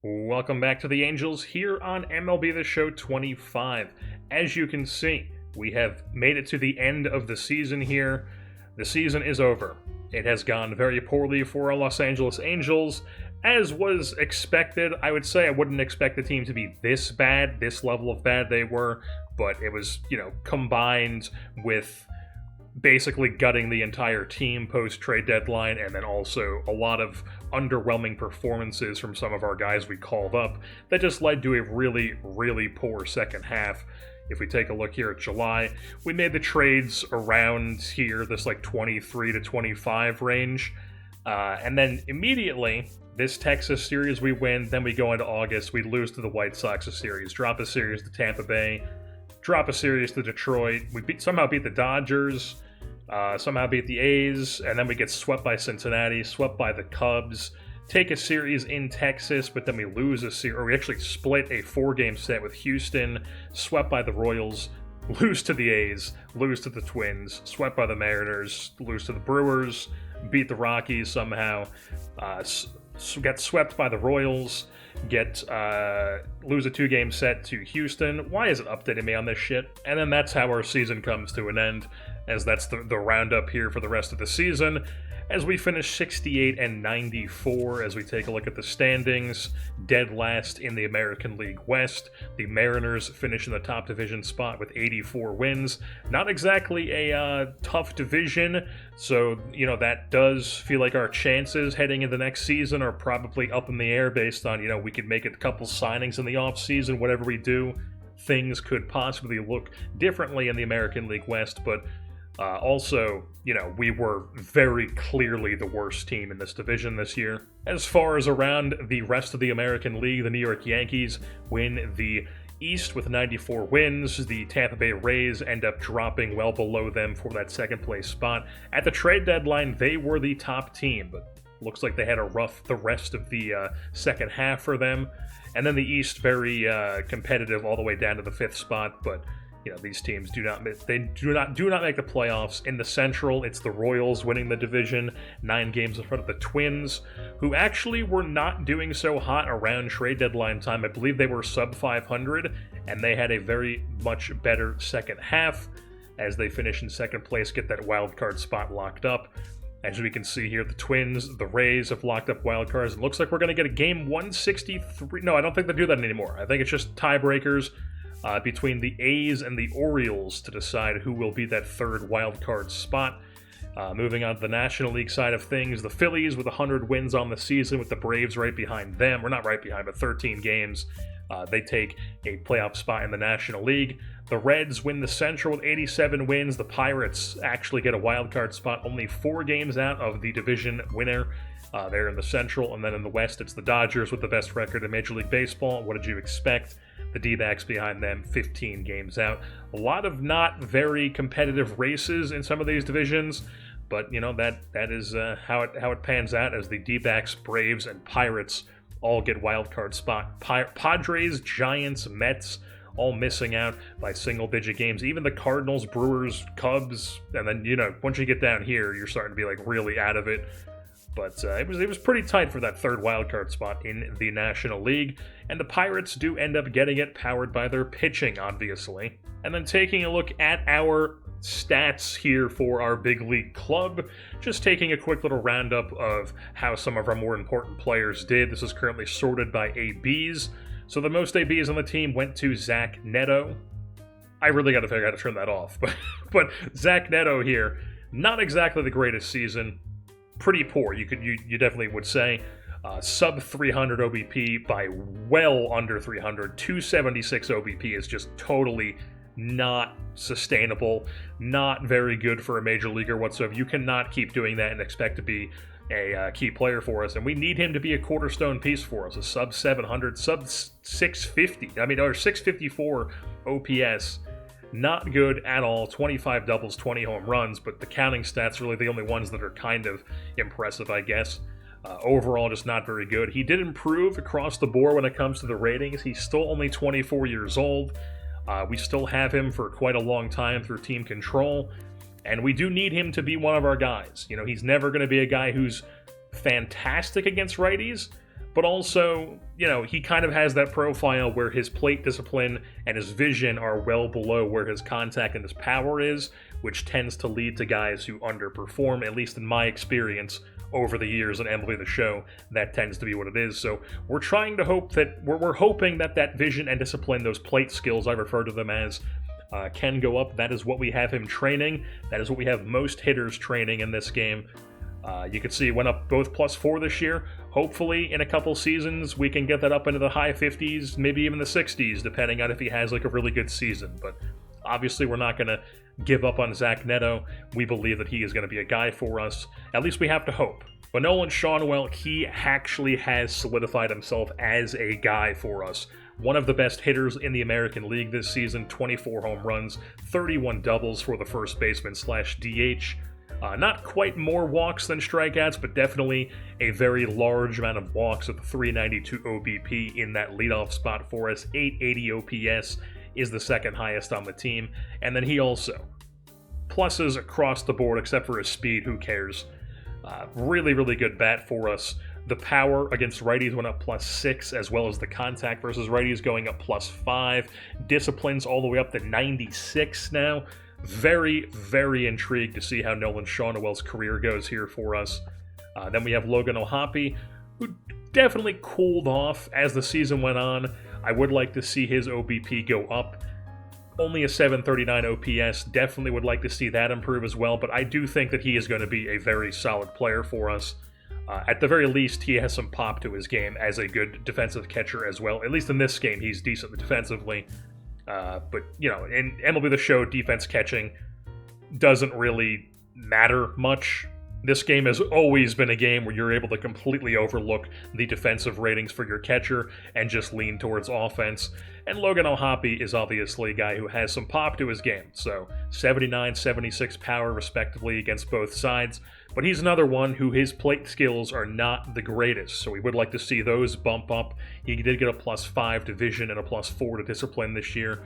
Welcome back to the Angels here on MLB The Show 25. As you can see, we have made it to the end of the season here. The season is over. It has gone very poorly for our Los Angeles Angels, as was expected. I would say I wouldn't expect the team to be this bad, this level of bad they were, but it was, combined with basically gutting the entire team post-trade deadline, and then also a lot of underwhelming performances from some of our guys we called up that just led to a really, really poor second half. If we take a look here at July, we made the trades around here, this 23 to 25 range, and then immediately this Texas series we win, then we go into August, we lose to the White Sox a series, drop a series to Tampa Bay, drop a series to Detroit, we somehow beat the Dodgers, somehow beat the A's, and then we get swept by Cincinnati, swept by the Cubs, take a series in Texas, but then we lose a series, or we actually split a 4-game set with Houston, swept by the Royals, lose to the A's, lose to the Twins, swept by the Mariners, lose to the Brewers, beat the Rockies somehow, get swept by the Royals, lose a 2-game set to Houston. Why is it updating me on this shit? And then that's how our season comes to an end, as that's the roundup here for the rest of the season, as we finish 68 and 94. As we take a look at the standings, dead last in the American League West. The Mariners finish in the top division spot with 84 wins. Not exactly a tough division, so that does feel like our chances heading into the next season are probably up in the air based on we could make a couple signings in the offseason. Whatever we do, things could possibly look differently in the American League West, but also, we were very clearly the worst team in this division this year. As far as around the rest of the American League, the New York Yankees win the East with 94 wins. The Tampa Bay Rays end up dropping well below them for that second place spot. At the trade deadline, they were the top team, but looks like they had the rest of the second half for them. And then the East, very competitive all the way down to the 5th spot, but these teams do not make the playoffs. In the Central, it's the Royals winning the division, 9 games in front of the Twins, who actually were not doing so hot around trade deadline time. I believe they were sub 500, and they had a very much better second half as they finish in second place, get that wild card spot locked up. As we can see here, the Twins, the Rays have locked up wild cards. It looks like we're going to get a game 163. No, I don't think they do that anymore. I think it's just tiebreakers between the A's and the Orioles to decide who will be that third wild card spot. Moving on to the National League side of things, the Phillies with 100 wins on the season, with the Braves right behind them. Or not right behind, but 13 games. They take a playoff spot in the National League. The Reds win the Central with 87 wins. The Pirates actually get a wild card spot, only 4 games out of the division winner. They're in the Central, and then in the West, it's the Dodgers with the best record in Major League Baseball. What did you expect? The D-backs behind them, 15 games out. A lot of not very competitive races in some of these divisions, but that is how it pans out, as the D-backs, Braves, and Pirates all get wild card spot. Padres, Giants, Mets, all missing out by single-digit games. Even the Cardinals, Brewers, Cubs, and then once you get down here, you're starting to be really out of it. But it was pretty tight for that third wildcard spot in the National League, and the Pirates do end up getting it, powered by their pitching, obviously. And then taking a look at our stats here for our big league club, just taking a quick little roundup of how some of our more important players did. This is currently sorted by ABs. So the most ABs on the team went to Zach Neto. I really got to figure out how to turn that off, but Zach Neto here, not exactly the greatest season. Pretty poor, you definitely would say. Sub 300 OBP by well under 300. 276 OBP is just totally not sustainable, not very good for a major leaguer whatsoever. You cannot keep doing that and expect to be a key player for us, and we need him to be a cornerstone piece for us. A sub 700, sub 650, or 654 OPS. Not good at all. 25 doubles, 20 home runs, but the counting stats are really the only ones that are kind of impressive, I guess. Overall, just not very good. He did improve across the board when it comes to the ratings. He's still only 24 years old. We still have him for quite a long time through team control, and we do need him to be one of our guys. He's never going to be a guy who's fantastic against righties, but also, he kind of has that profile where his plate discipline and his vision are well below where his contact and his power is, which tends to lead to guys who underperform, at least in my experience over the years in MLB The Show. That tends to be what it is. So we're trying to hope that, we're hoping that that vision and discipline, those plate skills I refer to them as, can go up. That is what we have him training. That is what we have most hitters training in this game. You can see it went up both +4 this year. Hopefully, in a couple seasons, we can get that up into the high 50s, maybe even the 60s, depending on if he has like a really good season. But obviously, we're not going to give up on Zach Neto. We believe that he is going to be a guy for us. At least we have to hope. But Nolan Schanuel, he actually has solidified himself as a guy for us. One of the best hitters in the American League this season, 24 home runs, 31 doubles for the first baseman/DH. Not quite more walks than strikeouts, but definitely a very large amount of walks with a 392 OBP in that leadoff spot for us. 880 OPS is the second highest on the team. And then he also, pluses across the board except for his speed, who cares? Really, really good bat for us. The power against righties went up +6, as well as the contact versus righties going up +5. Disciplines all the way up to 96 now. Very, very intrigued to see how Nolan Schanuel's career goes here for us. Then we have Logan O'Hoppe, who definitely cooled off as the season went on. I would like to see his OBP go up. Only a 739 OPS. Definitely would like to see that improve as well, but I do think that he is going to be a very solid player for us. At the very least, he has some pop to his game as a good defensive catcher as well. At least in this game, he's decent defensively. But, in MLB The Show, defense catching doesn't really matter much. This game has always been a game where you're able to completely overlook the defensive ratings for your catcher and just lean towards offense. And Logan O'Hoppe is obviously a guy who has some pop to his game. So 79, 76 power respectively against both sides. But he's another one who his plate skills are not the greatest. So we would like to see those bump up. He did get a +5 to vision and a +4 to discipline this year.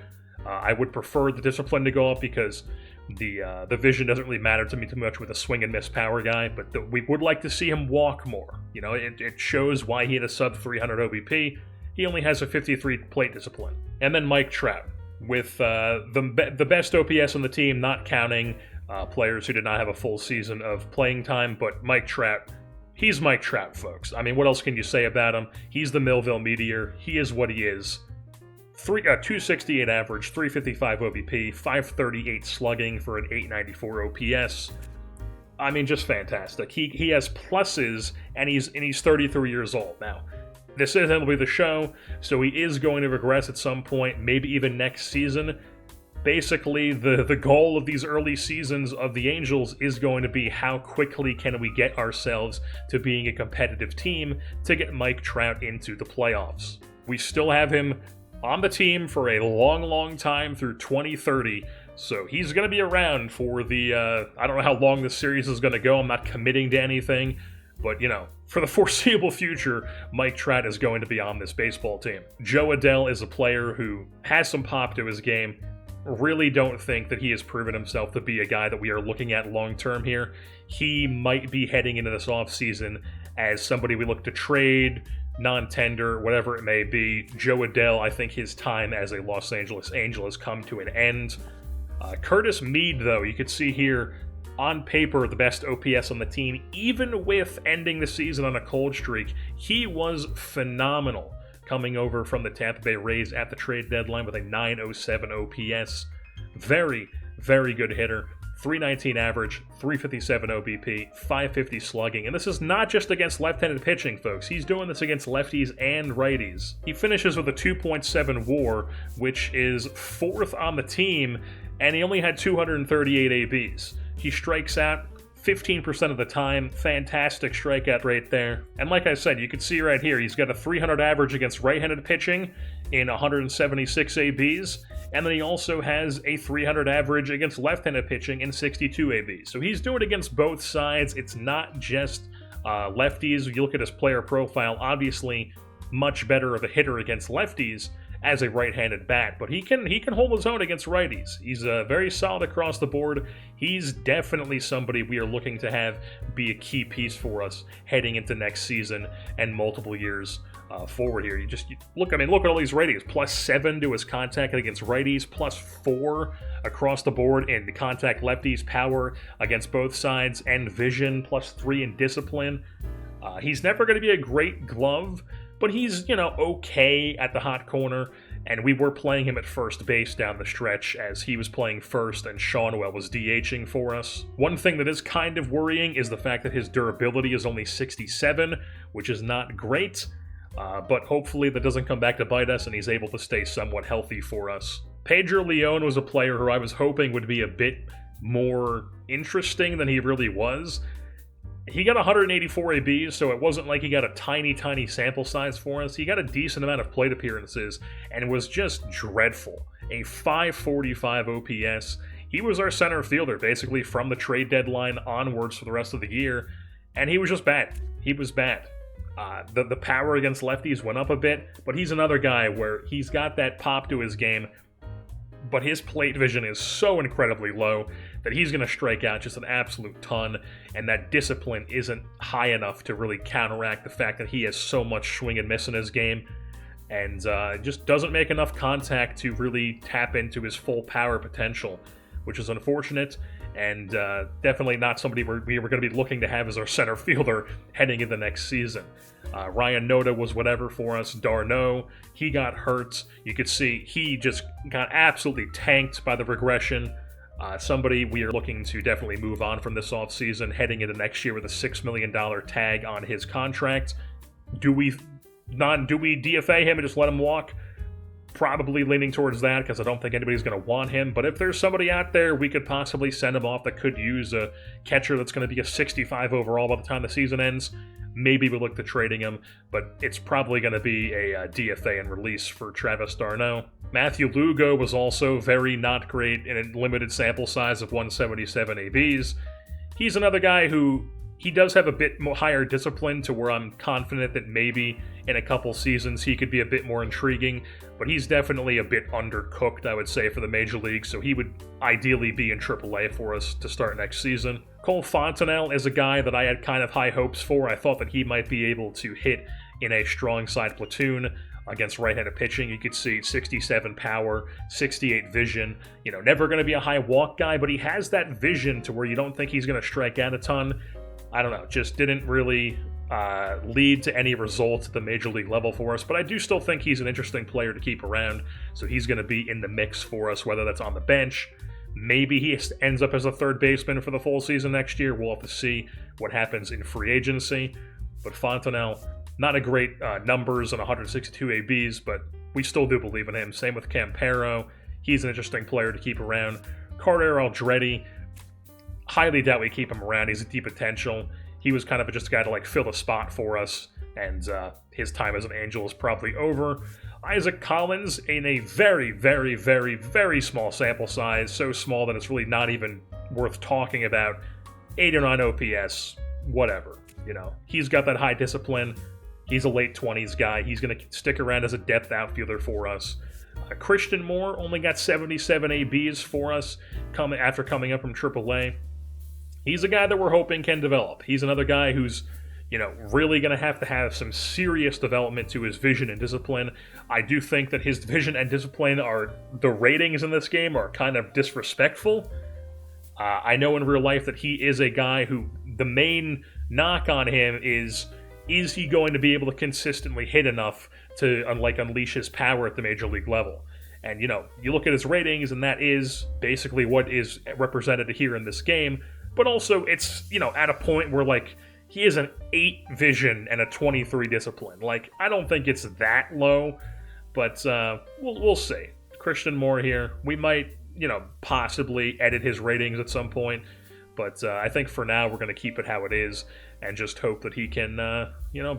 I would prefer the discipline to go up because the vision doesn't really matter to me too much with a swing and miss power guy, but we would like to see him walk more. It shows why he had a sub 300 OBP. He only has a 53 plate discipline. And then Mike Trout, with the best OPS on the team, not counting players who did not have a full season of playing time, but Mike Trout, he's Mike Trout, folks. I mean, what else can you say about him? He's the Millville Meteor. He is what he is. 268 average, 355 OBP, 538 slugging for an 894 OPS. I mean, just fantastic. He has pluses, and he's 33 years old now. This is MLB The Show, so he is going to regress at some point, maybe even next season. Basically, the goal of these early seasons of the Angels is going to be how quickly can we get ourselves to being a competitive team to get Mike Trout into the playoffs. We still have him on the team for a long, long time through 2030, so he's going to be around for the, I don't know how long this series is going to go, I'm not committing to anything, but, for the foreseeable future, Mike Trout is going to be on this baseball team. Jo Adell is a player who has some pop to his game. Really don't think that he has proven himself to be a guy that we are looking at long-term here. He might be heading into this offseason as somebody we look to trade, non-tender, whatever it may be. Jo Adell, I think his time as a Los Angeles Angel has come to an end. Curtis Mead, though, you could see here, on paper, the best OPS on the team, even with ending the season on a cold streak. He was phenomenal coming over from the Tampa Bay Rays at the trade deadline with a 907 OPS. Very, very good hitter. 319 average, 357 OBP, 550 slugging. And this is not just against left-handed pitching, folks. He's doing this against lefties and righties. He finishes with a 2.7 WAR, which is 4th on the team, and he only had 238 ABs. He strikes out 15% of the time. Fantastic strikeout rate there. And like I said, you can see right here, he's got a 300 average against right-handed pitching in 176 ABs. And then he also has a 300 average against left-handed pitching in 62 ABs. So he's doing it against both sides. It's not just lefties. You look at his player profile, obviously much better of a hitter against lefties. as a right-handed bat, but he can hold his own against righties. He's very solid across the board. He's definitely somebody we are looking to have be a key piece for us heading into next season and multiple years forward here. Look at all these ratings. +7 to his contact against righties, +4 across the board in the contact lefties, power against both sides, and vision, +3 in discipline. He's never going to be a great glove, but he's, okay at the hot corner, and we were playing him at first base down the stretch as he was playing first and Shawnwell was DHing for us. One thing that is kind of worrying is the fact that his durability is only 67, which is not great, but hopefully that doesn't come back to bite us and he's able to stay somewhat healthy for us. Pedro Leon was a player who I was hoping would be a bit more interesting than he really was. He got 184 ABs, so it wasn't like he got a tiny, tiny sample size for us. He got a decent amount of plate appearances and was just dreadful. A 545 OPS. He was our center fielder, basically, from the trade deadline onwards for the rest of the year, and he was just bad. He was bad. The power against lefties went up a bit, but he's another guy where he's got that pop to his game, but his plate vision is so incredibly low that he's going to strike out just an absolute ton, and that discipline isn't high enough to really counteract the fact that he has so much swing and miss in his game, and just doesn't make enough contact to really tap into his full power potential, which is unfortunate, and definitely not somebody we were going to be looking to have as our center fielder heading into next season. Ryan Noda was whatever for us. Darno, he got hurt. You could see he just got absolutely tanked by the regression. Somebody we are looking to definitely move on from this offseason, heading into next year with a $6 million tag on his contract. Do we DFA him and just let him walk? Probably leaning towards that because I don't think anybody's going to want him. But if there's somebody out there we could possibly send him off that could use a catcher that's going to be a 65 overall by the time the season ends, maybe we'll look to trading him. But it's probably going to be a DFA and release for Travis d'Arnaud. Matthew Lugo was also very not great in a limited sample size of 177 ABs. He's another guy who he does have a bit more higher discipline to where I'm confident that maybe in a couple seasons he could be a bit more intriguing, but he's definitely a bit undercooked, I would say, for the Major League, so he would ideally be in AAA for us to start next season. Cole Fontenelle is a guy that I had kind of high hopes for. I thought that he might be able to hit in a strong side platoon against right-handed pitching. You could see 67 power, 68 vision, never going to be a high walk guy, but he has that vision to where you don't think he's going to strike out a ton. I don't know, just didn't really lead to any results at the Major League level for us, but I do still think he's an interesting player to keep around, so he's going to be in the mix for us, whether that's on the bench. Maybe he ends up as a third baseman for the full season next year. We'll have to see what happens in free agency, but Fontenelle, not a great numbers on 162 ABs, but we still do believe in him. Same with Campero. He's an interesting player to keep around. Carter Aldretti, highly doubt we keep him around. He's a deep potential. He was kind of just a guy to fill the spot for us, and his time as an Angel is probably over. Isaac Collins in a very, very, very, very small sample size, so small that it's really not even worth talking about. 8 or 9 OPS, whatever. He's got that high discipline. He's a late 20s guy. He's going to stick around as a depth outfielder for us. Christian Moore only got 77 ABs for us after coming up from AAA. He's a guy that we're hoping can develop. He's another guy who's, really going to have some serious development to his vision and discipline. I do think that his vision and discipline the ratings in this game are kind of disrespectful. I know in real life that he is a guy who the main knock on him is he going to be able to consistently hit enough to unleash his power at the Major League level? And, you look at his ratings, and that is basically what is represented here in this game. But also, it's, at a point where, he is an 8 vision and a 23 discipline. I don't think it's that low, but we'll see. Christian Moore here. We might, possibly edit his ratings at some point. But I think for now, we're going to keep it how it is and just hope that he can,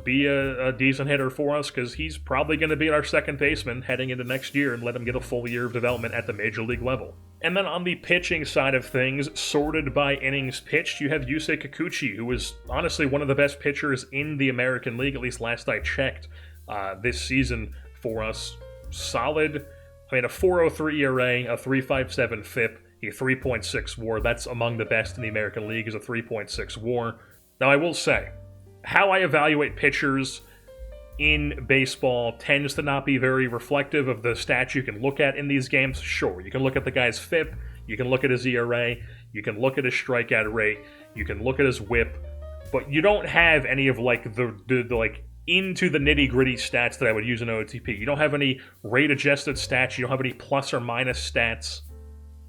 be a decent hitter for us, because he's probably going to be our second baseman heading into next year, and let him get a full year of development at the Major League level. And then on the pitching side of things, sorted by innings pitched, you have Yusei Kikuchi, who is honestly one of the best pitchers in the American League, at least last I checked, this season for us. solid. I mean, a 4.03 ERA, a 3.57 FIP, a 3.6 WAR. That's among the best in the American League, is a 3.6 WAR. Now, I will say, how I evaluate pitchers in baseball tends to not be very reflective of the stats you can look at in these games. Sure, you can look at the guy's FIP, you can look at his ERA, you can look at his strikeout rate, you can look at his WHIP, but you don't have any of like the like into the nitty-gritty stats that I would use in OTP. You don't have any rate-adjusted stats, you don't have any plus or minus stats,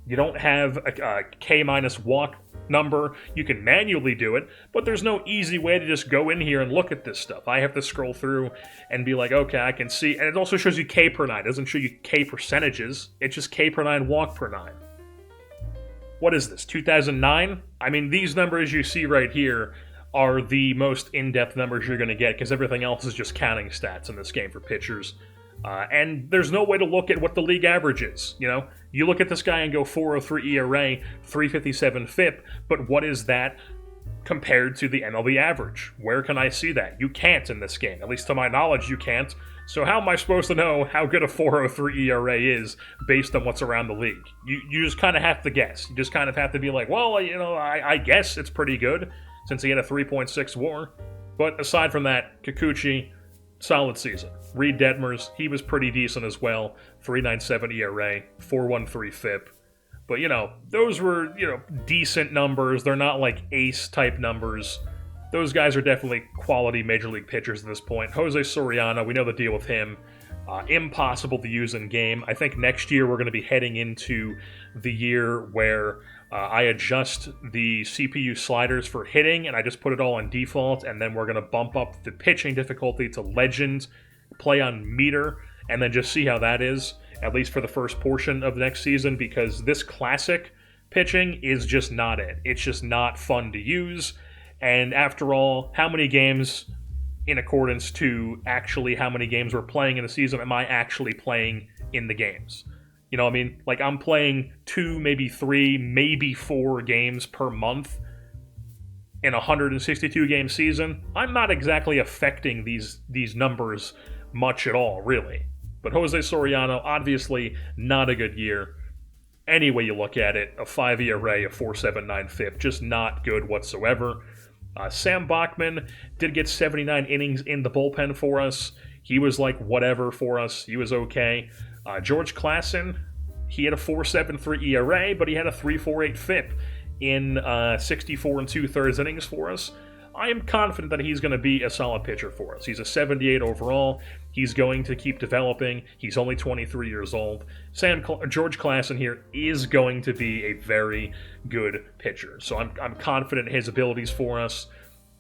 you don't have a K- walk number. You can manually do it, but there's no easy way to just go in here and look at this stuff. I have to scroll through and be like, okay, I can see, and it also shows you K per 9. It doesn't show you K percentages. It's just K per 9, walk per 9. What is this, 2009? I mean, these numbers you see right here are the most in-depth numbers you're going to get, because everything else is just counting stats in this game for pitchers. And there's no way to look at what the league average is, you know? You look at this guy and go 4.03 ERA, 3.57 FIP, but what is that compared to the MLB average? Where can I see that? You can't in this game. At least to my knowledge, you can't. So how am I supposed to know how good a 4.03 ERA is based on what's around the league? You just kind of have to guess. You just kind of have to be like, well, you know, I guess it's pretty good, since he had a 3.6 WAR. But aside from that, Kikuchi, solid season. Reed Detmers, he was pretty decent as well. 3.97 ERA, 4.13 FIP. But, you know, those were, you know, decent numbers. They're not like ace-type numbers. Those guys are definitely quality Major League pitchers at this point. Jose Soriano, we know the deal with him. Impossible to use in game. I think next year we're going to be heading into the year where I adjust the CPU sliders for hitting, and I just put it all on default, and then we're going to bump up the pitching difficulty to Legend, play on meter, and then just see how that is, at least for the first portion of the next season, because this classic pitching is just not it. It's just not fun to use, and after all, how many games, in accordance to actually how many games we're playing in a season, am I actually playing in the games? You know what I mean? Like, I'm playing 2, maybe 3, maybe 4 games per month in a 162-game season. I'm not exactly affecting these numbers much at all, really. But Jose Soriano, obviously not a good year. Any way you look at it, a 5 ERA, a 4.79 FIP, just not good whatsoever. Sam Bachman did get 79 innings in the bullpen for us. He was like whatever for us. He was okay. George Klassen, he had a 4.73 ERA, but he had a 3.48 FIP in 64 2/3 innings for us. I am confident that he's going to be a solid pitcher for us. He's a 78 overall. He's going to keep developing. He's only 23 years old. George Klassen here is going to be a very good pitcher. So I'm confident in his abilities for us.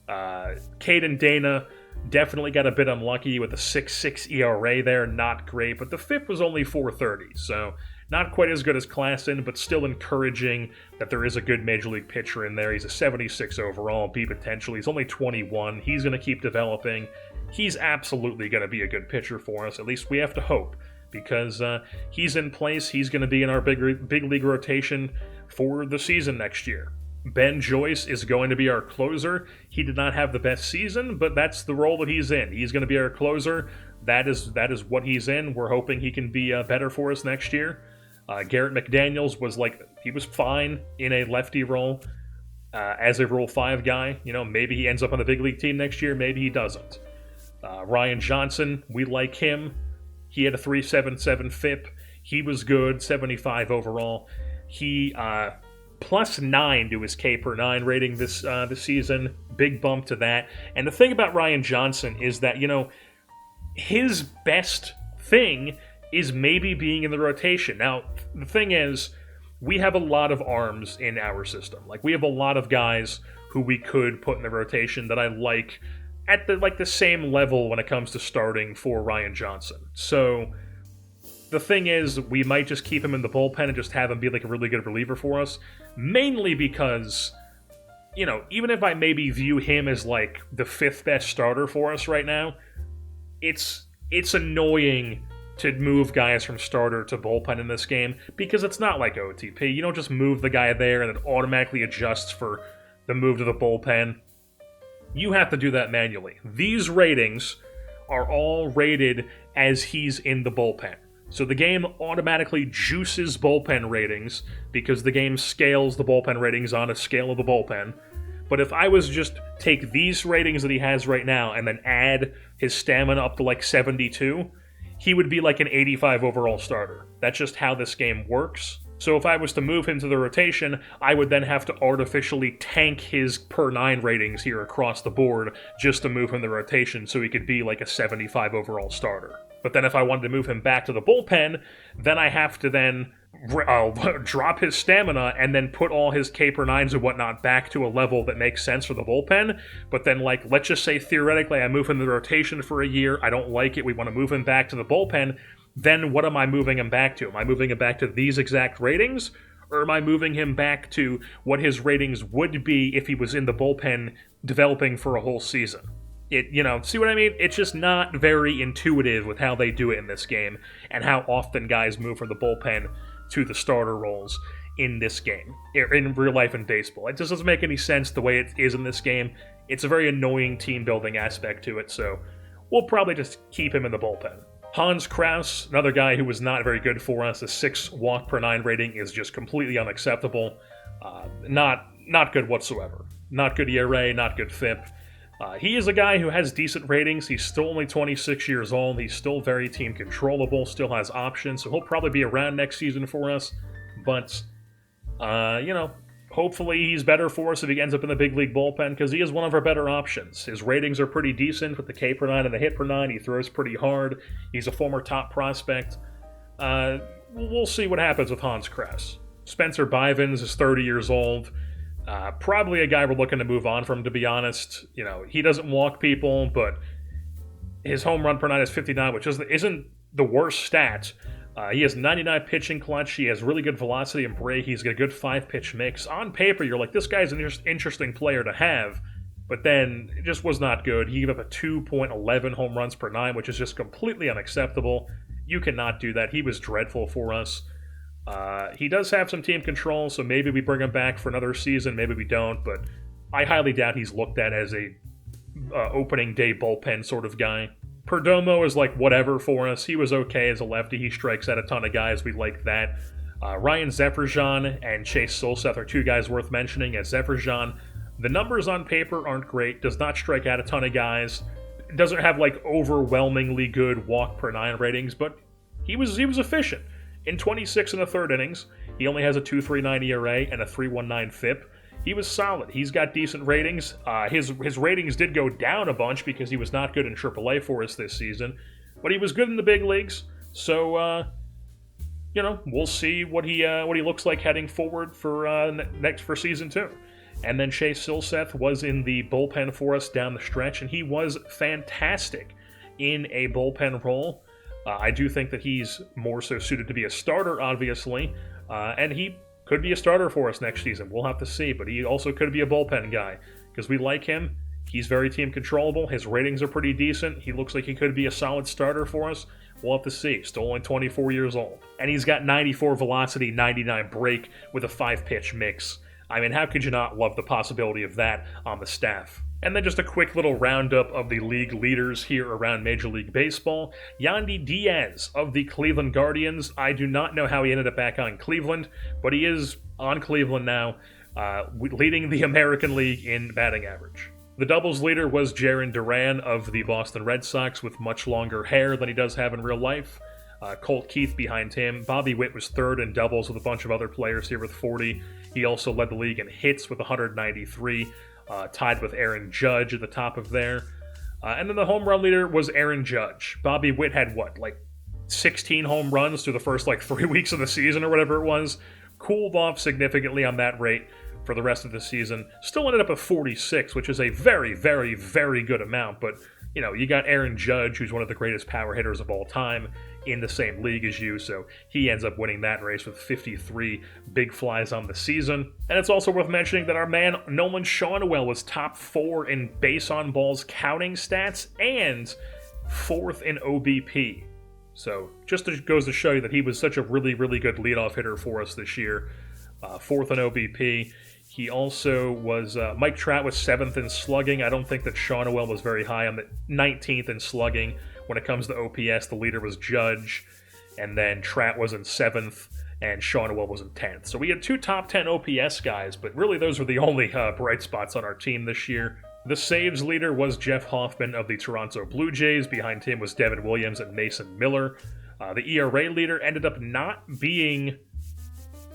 Caden Dana definitely got a bit unlucky with a 6.6 ERA there. Not great, but the FIP was only 4.30, so not quite as good as Klassen, but still encouraging that there is a good Major League pitcher in there. He's a 76 overall, B potential. He's only 21. He's going to keep developing. He's absolutely going to be a good pitcher for us. At least we have to hope, because he's in place. He's going to be in our big league rotation for the season next year. Ben Joyce is going to be our closer. He did not have the best season, but that's the role that he's in. He's going to be our closer. That is what he's in. We're hoping he can be better for us next year. Garrett McDaniels he was fine in a lefty role as a Rule 5 guy. You know, maybe he ends up on the big league team next year. Maybe he doesn't. Ryan Johnson, we like him. He had a 3.77 FIP. He was good, 75 overall. He plus 9 to his K per 9 rating this season. Big bump to that. And the thing about Ryan Johnson is that, you know, his best thing is maybe being in the rotation. Now, the thing is, we have a lot of arms in our system. Like, we have a lot of guys who we could put in the rotation that I like at the same level when it comes to starting for Ryan Johnson. So the thing is, we might just keep him in the bullpen and just have him be like a really good reliever for us, mainly because, you know, even if I maybe view him as like the 5th best starter for us right now, it's annoying to move guys from starter to bullpen in this game, because it's not like OTP. You don't just move the guy there and it automatically adjusts for the move to the bullpen. You have to do that manually. These ratings are all rated as he's in the bullpen. So the game automatically juices bullpen ratings because the game scales the bullpen ratings on a scale of the bullpen. But if I was just take these ratings that he has right now and then add his stamina up to like 72, he would be like an 85 overall starter. That's just how this game works. So if I was to move him to the rotation, I would then have to artificially tank his per 9 ratings here across the board just to move him to the rotation so he could be like a 75 overall starter. But then if I wanted to move him back to the bullpen, then I have to then drop his stamina and then put all his K per 9s and whatnot back to a level that makes sense for the bullpen. But then, like, let's just say theoretically I move him to the rotation for a year, I don't like it, we want to move him back to the bullpen, then what am I moving him back to? Am I moving him back to these exact ratings? Or am I moving him back to what his ratings would be if he was in the bullpen developing for a whole season? See what I mean? It's just not very intuitive with how they do it in this game and how often guys move from the bullpen to the starter roles in this game, in real life in baseball. It just doesn't make any sense the way it is in this game. It's a very annoying team-building aspect to it, so we'll probably just keep him in the bullpen. Hans Kraus, another guy who was not very good for us. A 6 walk per 9 rating is just completely unacceptable. Not good whatsoever. Not good ERA, not good FIP. He is a guy who has decent ratings. He's still only 26 years old. He's still very team controllable, still has options, so he'll probably be around next season for us. But, hopefully he's better for us if he ends up in the big league bullpen, because he is one of our better options. His ratings are pretty decent with the K per 9 and the hit per 9. He throws pretty hard. He's a former top prospect. We'll see what happens with Hans Kraus. Spencer Bivens is 30 years old. Probably a guy we're looking to move on from, to be honest. He doesn't walk people, but his home run per 9 is 59, which isn't the worst stat. He has 99 pitching clutch. He has really good velocity and break. He's got a good 5-pitch mix. On paper, you're like, this guy's an interesting player to have, but then it just was not good. He gave up a 2.11 home runs per 9, which is just completely unacceptable. You cannot do that. He was dreadful for us. He does have some team control, so maybe we bring him back for another season, maybe we don't, but I highly doubt he's looked at as a opening day bullpen sort of guy. Perdomo is like whatever for us. He was okay as a lefty. He strikes out a ton of guys. We like that. Ryan Zefferjan and Chase Solseth are two guys worth mentioning. As Zefferjan, the numbers on paper aren't great, does not strike out a ton of guys, doesn't have like overwhelmingly good walk per 9 ratings, but he was efficient. In 26 and a third innings, he only has a 2.39 ERA and a 3.19 FIP. He was solid. He's got decent ratings. His ratings did go down a bunch because he was not good in AAA for us this season, but he was good in the big leagues. So, we'll see what he looks like heading forward for season 2. And then Chase Solseth was in the bullpen for us down the stretch, and he was fantastic in a bullpen role. I do think that he's more so suited to be a starter, obviously, and he could be a starter for us next season. We'll have to see, but he also could be a bullpen guy, because we like him. He's very team controllable. His ratings are pretty decent. He looks like he could be a solid starter for us. We'll have to see. Still only 24 years old. And he's got 94 velocity, 99 break with a 5-pitch mix. I mean, how could you not love the possibility of that on the staff? And then just a quick little roundup of the league leaders here around Major League Baseball. Yandy Diaz of the Cleveland Guardians. I do not know how he ended up back on Cleveland, but he is on Cleveland now, leading the American League in batting average. The doubles leader was Jarren Duran of the Boston Red Sox with much longer hair than he does have in real life. Colt Keith behind him. Bobby Witt was third in doubles with a bunch of other players here with 40. He also led the league in hits with 193. Tied with Aaron Judge at the top of there. And then the home run leader was Aaron Judge. Bobby Witt had 16 home runs through the first 3 weeks of the season or whatever it was. Cooled off significantly on that rate for the rest of the season. Still ended up at 46, which is a very, very, very good amount. But, you got Aaron Judge, who's one of the greatest power hitters of all time, in the same league as you, so he ends up winning that race with 53 big flies on the season. And it's also worth mentioning that our man Nolan Schanuel was top 4 in base on balls counting stats and 4th in OBP. So just goes to show you that he was such a really, really good leadoff hitter for us this year. 4th in OBP. He also was, Mike Trout was 7th in slugging. I don't think that Schanuel was very high on the 19th in slugging. When it comes to OPS, the leader was Judge. and then Tratt was in 7th, and Sean Will was in 10th. So we had 2 top 10 OPS guys, but really those were the only bright spots on our team this year. The saves leader was Jeff Hoffman of the Toronto Blue Jays. Behind him was Devin Williams and Mason Miller. The ERA leader ended up not being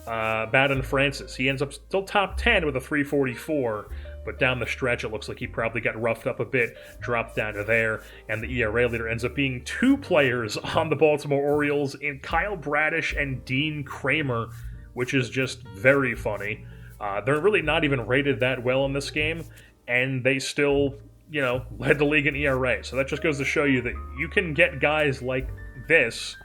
Baden Francis. He ends up still top 10 with a 344, but down the stretch it looks like he probably got roughed up a bit, dropped down to there, and the ERA leader ends up being 2 players on the Baltimore Orioles in Kyle Bradish and Dean Kramer, which is just very funny. They're really not even rated that well in this game, and they still, led the league in ERA. So that just goes to show you that you can get guys like this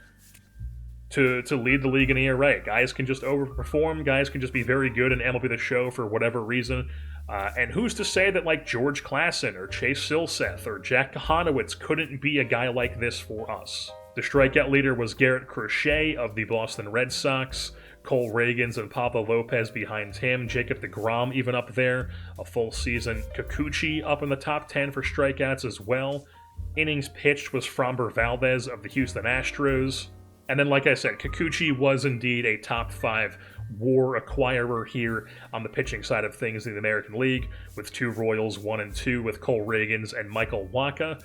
to lead the league in ERA. Guys can just overperform. Guys can just be very good in MLB The Show for whatever reason. And who's to say that like George Klassen or Chase Silseth or Jack Kahanowitz couldn't be a guy like this for us? The strikeout leader was Garrett Crochet of the Boston Red Sox. Cole Reagans and Pablo Lopez behind him. Jacob deGrom even up there. A full season. Kikuchi up in the top 10 for strikeouts as well. Innings pitched was Framber Valdez of the Houston Astros. And then, like I said, Kikuchi was indeed a top 5 WAR acquirer here on the pitching side of things in the American League, with 2 Royals, 1 and 2, with Cole Reagans and Michael Wacha.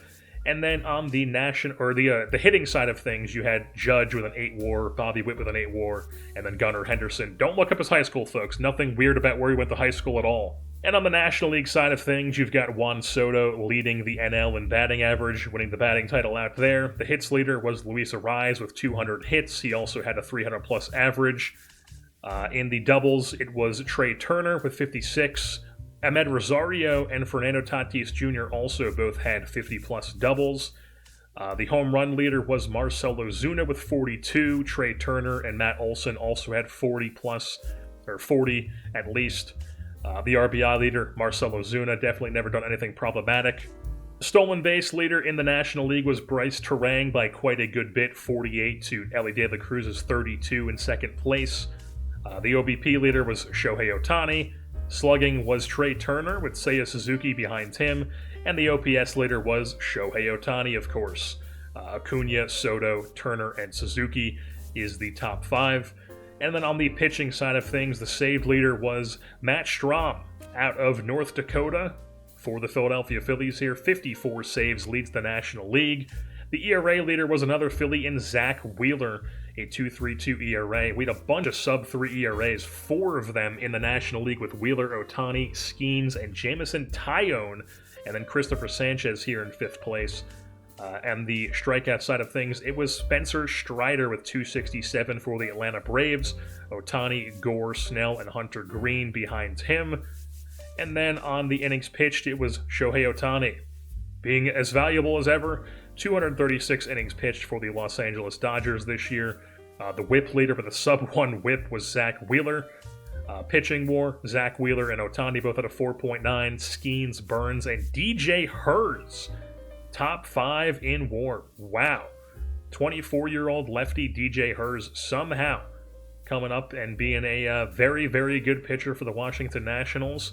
And then on the the hitting side of things, you had Judge with an 8 WAR, Bobby Witt with an 8 WAR, and then Gunnar Henderson. Don't look up his high school, folks. Nothing weird about where he went to high school at all. And on the National League side of things, you've got Juan Soto leading the NL in batting average, winning the batting title out there. The hits leader was Luis Arraez with 200 hits. He also had a 300-plus average. In the doubles, it was Trey Turner with 56. Ahmed Rosario and Fernando Tatis Jr. also both had 50-plus doubles. The home run leader was Marcell Ozuna with 42. Trey Turner and Matt Olson also had 40-plus, or 40 at least. The RBI leader, Marcell Ozuna, definitely never done anything problematic. The stolen base leader in the National League was Bryce Terang by quite a good bit, 48 to Ellie De La Cruz's 32 in second place. The OBP leader was Shohei Ohtani. Slugging was Trey Turner with Seiya Suzuki behind him, and the OPS leader was Shohei Ohtani, of course. Acuna, Soto, Turner, and Suzuki is the top 5. And then on the pitching side of things, the save leader was Matt Strahm out of North Dakota for the Philadelphia Phillies here. 54 saves, leads the National League. The ERA leader was another Philly in Zach Wheeler, a 2.32 ERA. We had a bunch of sub-3 ERAs, 4 of them in the National League with Wheeler, Ohtani, Skeens, and Jameson Taillon, and then Christopher Sanchez here in 5th place. And the strikeout side of things, it was Spencer Strider with 267 for the Atlanta Braves, Ohtani, Gore, Snell, and Hunter Green behind him. And then on the innings pitched, it was Shohei Ohtani, being as valuable as ever. 236 innings pitched for the Los Angeles Dodgers this year. The whip leader for the sub-1 whip was Zach Wheeler. Pitching WAR, Zach Wheeler and Ohtani both had a 4.9. Skeens, Burns, and DJ Hurts, top 5 in WAR. Wow. 24-year-old lefty DJ Hurts somehow coming up and being a very, very good pitcher for the Washington Nationals.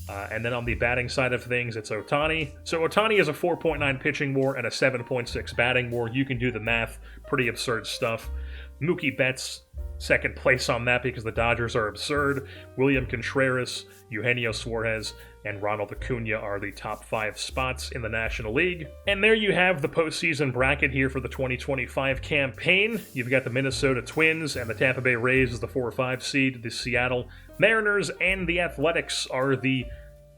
And then on the batting side of things, it's Ohtani. So Ohtani is a 4.9 pitching WAR and a 7.6 batting WAR. You can do the math. Pretty absurd stuff. Mookie Betts, second place on that because the Dodgers are absurd. William Contreras, Eugenio Suarez, and Ronald Acuna are the top 5 spots in the National League. And there you have the postseason bracket here for the 2025 campaign. You've got the Minnesota Twins and the Tampa Bay Rays as the 4-5 seed. The Seattle Mariners and the Athletics are the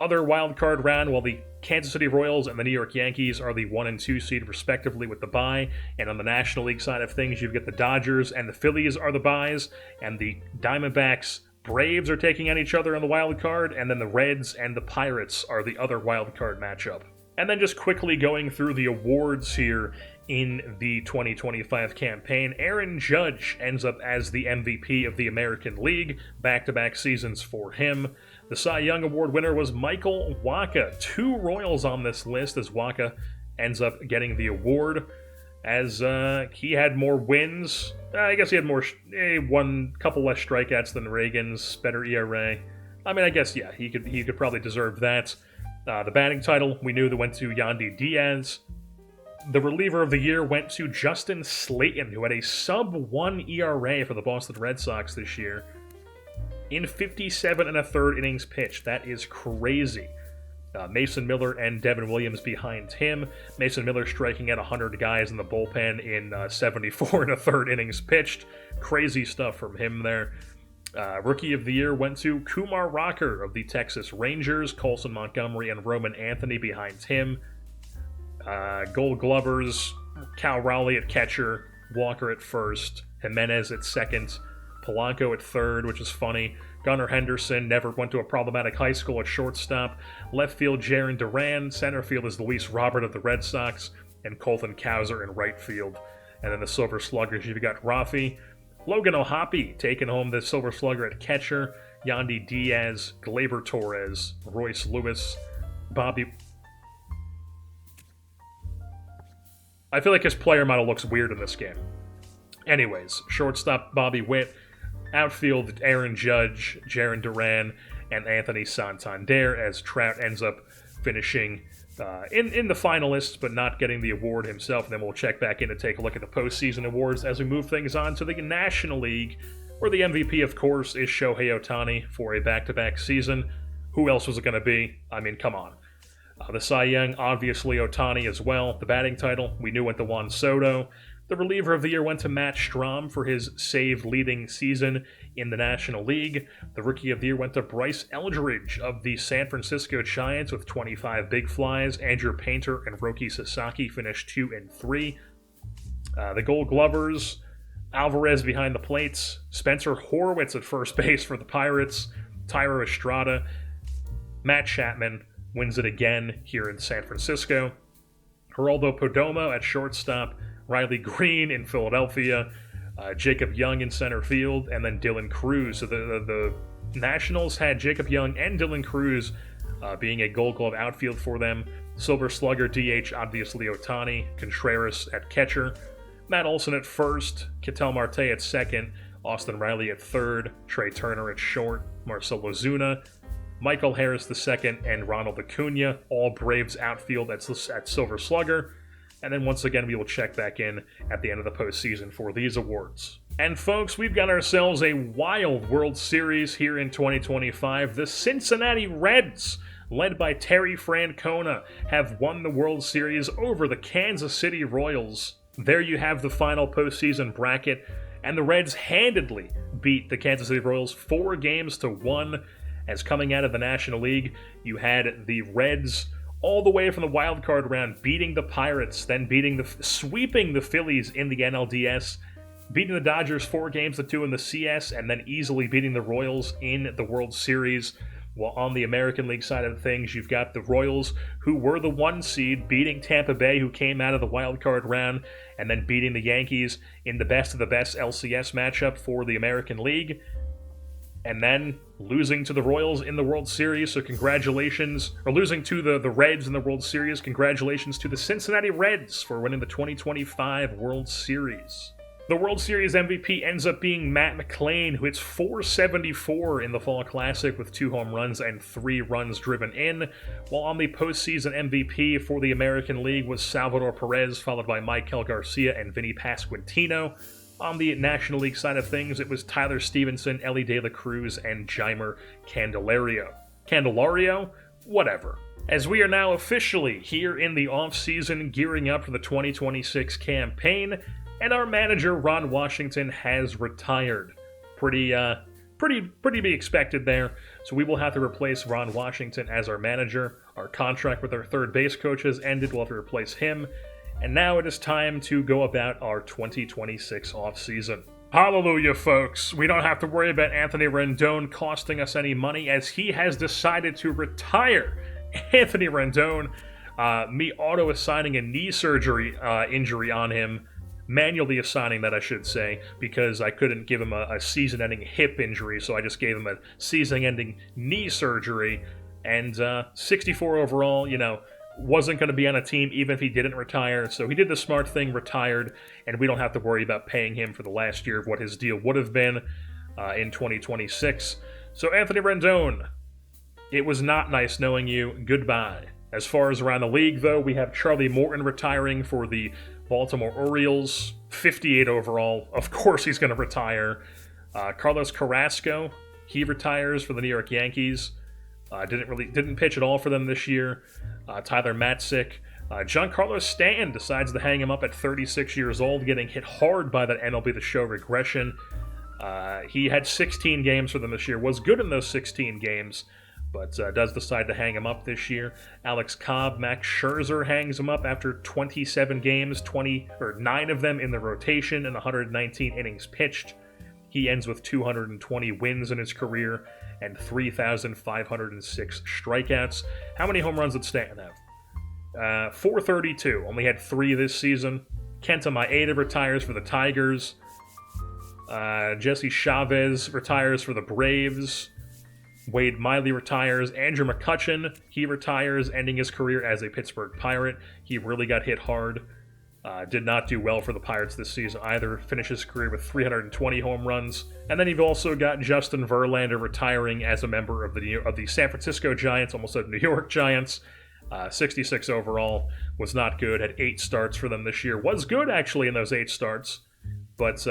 other wild card round, while the Kansas City Royals and the New York Yankees are the 1 and 2 seed respectively with the bye. And on the National League side of things, you've got the Dodgers and the Phillies are the byes, and the Diamondbacks, Braves are taking on each other in the wild card, and then the Reds and the Pirates are the other wild card matchup. And then just quickly going through the awards here in the 2025 campaign, Aaron Judge ends up as the MVP of the American League, back-to-back seasons for him. The Cy Young Award winner was Michael Wacha. 2 Royals on this list as Wacha ends up getting the award, as he had more wins. I guess he had one couple less strikeouts than Reagan's, better ERA. I mean, I guess, yeah, he could probably deserve that. The batting title, we knew that went to Yandy Diaz. The reliever of the year went to Justin Slayton, who had a sub-1 ERA for the Boston Red Sox this year in 57 and a third innings pitched. That is crazy. Mason Miller and Devin Williams behind him. Mason Miller striking at 100 guys in the bullpen in 74 and a third innings pitched. Crazy stuff from him there. Rookie of the year went to Kumar Rocker of the Texas Rangers. Colson Montgomery and Roman Anthony behind him. Gold Glovers, Cal Raleigh at catcher, Walker at first, Jimenez at second, Polanco at third, which is funny. Gunnar Henderson never went to a problematic high school at shortstop. Left field, Jaron Duran. Center field is Luis Robert of the Red Sox, and Colton Cowser in right field. And then the Silver Sluggers, you've got Rafi, Logan O'Hoppe taking home the Silver Slugger at catcher, Yandy Diaz, Gleyber Torres, Royce Lewis, Bobby. I feel like his player model looks weird in this game. Anyways, shortstop Bobby Witt, outfield Aaron Judge, Jaron Duran, and Anthony Santander, as Trout ends up finishing in the finalists, but not getting the award himself. And then we'll check back in to take a look at the postseason awards as we move things on to the National League, where the MVP, of course, is Shohei Ohtani for a back-to-back season. Who else was it going to be? I mean, come on. The Cy Young, obviously Ohtani as well. The batting title, we knew went to Juan Soto. The reliever of the year went to Matt Strahm for his save-leading season in the National League. The rookie of the year went to Bryce Eldridge of the San Francisco Giants with 25 big flies. Andrew Painter and Roki Sasaki finished 2 and 3. The Gold Glovers, Alvarez behind the plates. Spencer Horwitz at first base for the Pirates. Tyro Estrada. Matt Chapman wins it again here in San Francisco. Geraldo Perdomo at shortstop. Riley Green in Philadelphia, Jacob Young in center field, and then Dylan Cruz. So the Nationals had Jacob Young and Dylan Cruz being a Gold Glove outfield for them. Silver Slugger, DH, obviously Ohtani. Contreras at catcher. Matt Olson at first. Ketel Marte at second. Austin Riley at third. Trey Turner at short. Marcell Ozuna. Michael Harris II, and Ronald Acuna. All Braves outfield at Silver Slugger. And then once again, we will check back in at the end of the postseason for these awards. And folks, we've got ourselves a wild World Series here in 2025. The Cincinnati Reds, led by Terry Francona, have won the World Series over the Kansas City Royals. There you have the final postseason bracket, and the Reds handedly beat the Kansas City Royals 4-1. As coming out of the National League, you had the Reds all the way from the wild card round, beating the Pirates, then sweeping the Phillies in the NLDS, beating the Dodgers 4-2 in the CS, and then easily beating the Royals in the World Series. While on the American League side of things, you've got the Royals, who were the 1 seed, beating Tampa Bay, who came out of the wild card round, and then beating the Yankees in the best of the best LCS matchup for the American League. And then losing to the Royals in the World Series, so congratulations, or losing to the Reds in the World Series, congratulations to the Cincinnati Reds for winning the 2025 World Series. The World Series MVP ends up being Matt McClain, who hits .474 in the Fall Classic with 2 home runs and 3 runs driven in, while on the postseason MVP for the American League was Salvador Perez, followed by Maikel Garcia and Vinny Pasquantino. On the National League side of things, it was Tyler Stevenson, Ellie De La Cruz, and Jeimer Candelario. Candelario? Whatever. As we are now officially here in the offseason, gearing up for the 2026 campaign, and our manager, Ron Washington, has retired. Pretty to be expected there. So we will have to replace Ron Washington as our manager. Our contract with our third base coach has ended. We'll have to replace him. And now it is time to go about our 2026 offseason. Hallelujah, folks. We don't have to worry about Anthony Rendon costing us any money, as he has decided to retire. Anthony Rendon, me auto-assigning a knee surgery injury on him, manually assigning that, I should say, because I couldn't give him a season-ending hip injury, so I just gave him a season-ending knee surgery. And 64 overall, wasn't going to be on a team even if he didn't retire, so he did the smart thing, retired, and we don't have to worry about paying him for the last year of what his deal would have been in 2026. So Anthony Rendon, it was not nice knowing you. Goodbye. As far as around the league, though, we have Charlie Morton retiring for the Baltimore Orioles, 58 overall. Of course he's going to retire. Carlos Carrasco, he retires for the New York Yankees. Didn't pitch at all for them this year. Tyler Matzik. Giancarlo Stanton decides to hang him up at 36 years old, getting hit hard by that MLB The Show regression. He had 16 games for them this year, was good in those 16 games, but does decide to hang him up this year. Alex Cobb, Max Scherzer hangs him up after 27 games, 9 of them in the rotation and 119 innings pitched. He ends with 220 wins in his career and 3,506 strikeouts. How many home runs did Stanton have? 432. Only had 3 this season. Kenta Maeda retires for the Tigers. Jesse Chavez retires for the Braves. Wade Miley retires. Andrew McCutchen, he retires, ending his career as a Pittsburgh Pirate. He really got hit hard. Did not do well for the Pirates this season either. Finished his career with 320 home runs. And then you've also got Justin Verlander retiring as a member of the San Francisco Giants, almost said New York Giants. 66 overall, was not good. Had 8 starts for them this year. Was good, actually, in those 8 starts. But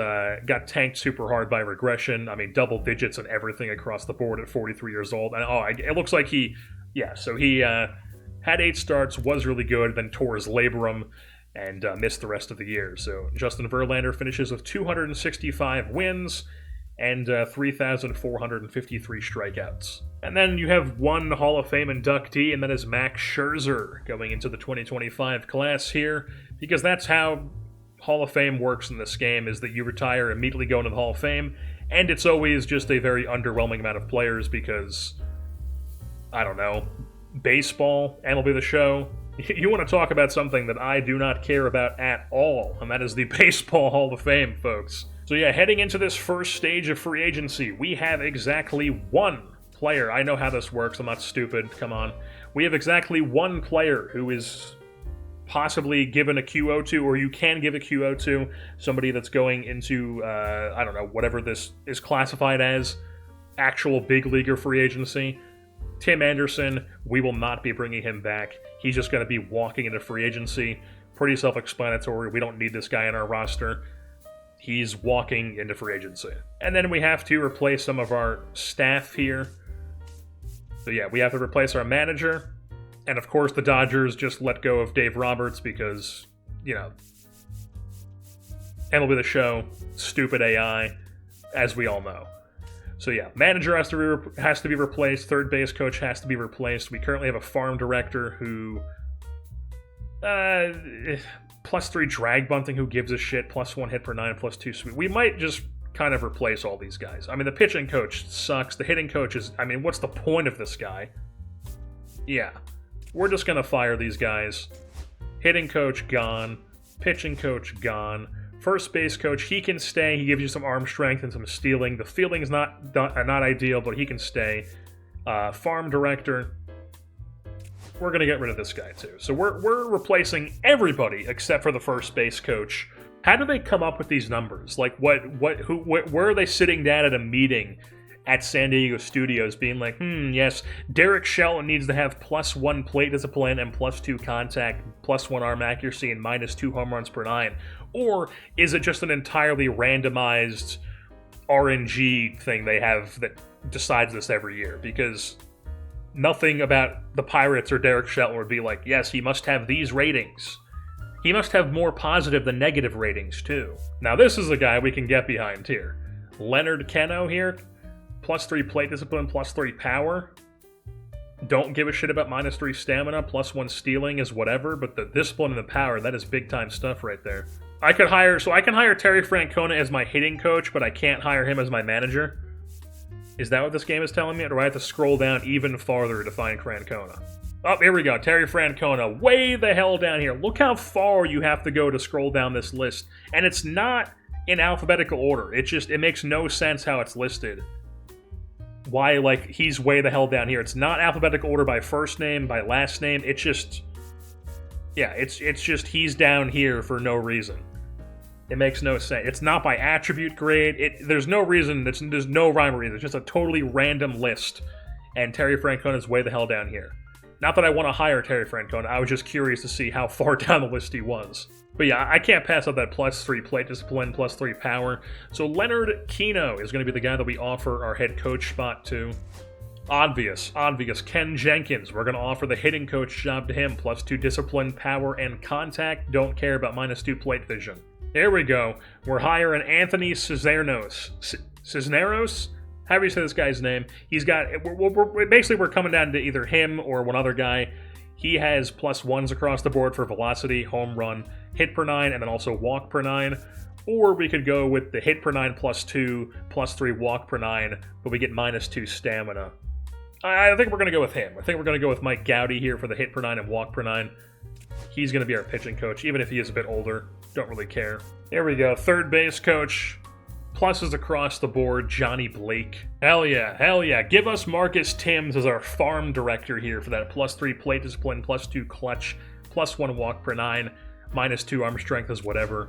got tanked super hard by regression. I mean, double digits and everything across the board at 43 years old. And it looks like he had 8 starts, was really good, then tore his labrum and missed the rest of the year. So Justin Verlander finishes with 265 wins and 3,453 strikeouts. And then you have one Hall of Fame inductee, and that is Max Scherzer going into the 2025 class here, because that's how Hall of Fame works in this game, is that you retire, immediately go into the Hall of Fame, and it's always just a very underwhelming amount of players because, I don't know, baseball, MLB The Show. You want to talk about something that I do not care about at all, and that is the Baseball Hall of Fame, folks. So yeah, heading into this first stage of free agency, we have exactly one player. I know how this works, I'm not stupid, come on. We have exactly one player who is possibly given a QO to, or you can give a QO to, somebody that's going into, I don't know, whatever this is classified as, actual big leaguer free agency. Tim Anderson, we will not be bringing him back. He's just going to be walking into free agency. Pretty self-explanatory. We don't need this guy in our roster. He's walking into free agency. And then we have to replace some of our staff here. So yeah, we have to replace our manager. And of course, the Dodgers just let go of Dave Roberts because, you know, MLB The Show, stupid AI, as we all know. So yeah, manager has to be replaced. Third base coach has to be replaced. We currently have a farm director who, +3 drag bunting, who gives a shit, +1 hit per 9, +2 sweep. We might just kind of replace all these guys. I mean, the pitching coach sucks. The hitting coach is, I mean, what's the point of this guy? Yeah, we're just gonna fire these guys. Hitting coach gone. Pitching coach gone. First base coach, he can stay. He gives you some arm strength and some stealing. The fielding's not ideal, but he can stay. Farm director, we're going to get rid of this guy too. So we're replacing everybody except for the first base coach. How do they come up with these numbers? Like, where are they sitting down at a meeting at San Diego Studios being like, yes, Derek Shelton needs to have +1 plate discipline and +2 contact, +1 arm accuracy, and -2 home runs per 9? Or is it just an entirely randomized RNG thing they have that decides this every year? Because nothing about the Pirates or Derek Shelton would be like, yes, he must have these ratings. He must have more positive than negative ratings, too. Now, this is a guy we can get behind here. Leonard Keno here, +3 plate discipline, +3 power. Don't give a shit about -3 stamina, +1 stealing is whatever, but the discipline and the power, that is big-time stuff right there. I can hire Terry Francona as my hitting coach, but I can't hire him as my manager. Is that what this game is telling me? Or do I have to scroll down even farther to find Francona? Oh, here we go. Terry Francona, way the hell down here. Look how far you have to go to scroll down this list. And it's not in alphabetical order. It makes no sense how it's listed. Why, like, he's way the hell down here. It's not alphabetical order by first name, by last name. It's just, yeah, it's just he's down here for no reason. It makes no sense. It's not by attribute grade. There's no reason. There's no rhyme or reason. It's just a totally random list. And Terry Francona's way the hell down here. Not that I want to hire Terry Francona, I was just curious to see how far down the list he was. But yeah, I can't pass up that +3 plate discipline, +3 power. So Leonard Keno is going to be the guy that we offer our head coach spot to. Obvious. Ken Jenkins, we're going to offer the hitting coach job to him, +2 discipline, power, and contact. Don't care about -2 plate vision. There we go. We're hiring Anthony Cisneros. Cisneros? How do you say this guy's name? He's got... we're coming down to either him or one other guy. He has +1s across the board for velocity, home run, hit per 9, and then also walk per 9. Or we could go with the hit per 9 +2, +3 walk per 9, but we get -2 stamina. I think we're going to go with him. I think we're going to go with Mike Gowdy here for the hit per 9 and walk per 9. He's going to be our pitching coach, even if he is a bit older. Don't really care. There we go. Third base coach. Pluses across the board, Johnny Blake. Hell yeah. Give us Marcus Timms as our farm director here for that +3 plate discipline, +2 clutch, +1 walk per 9, -2 arm strength is whatever.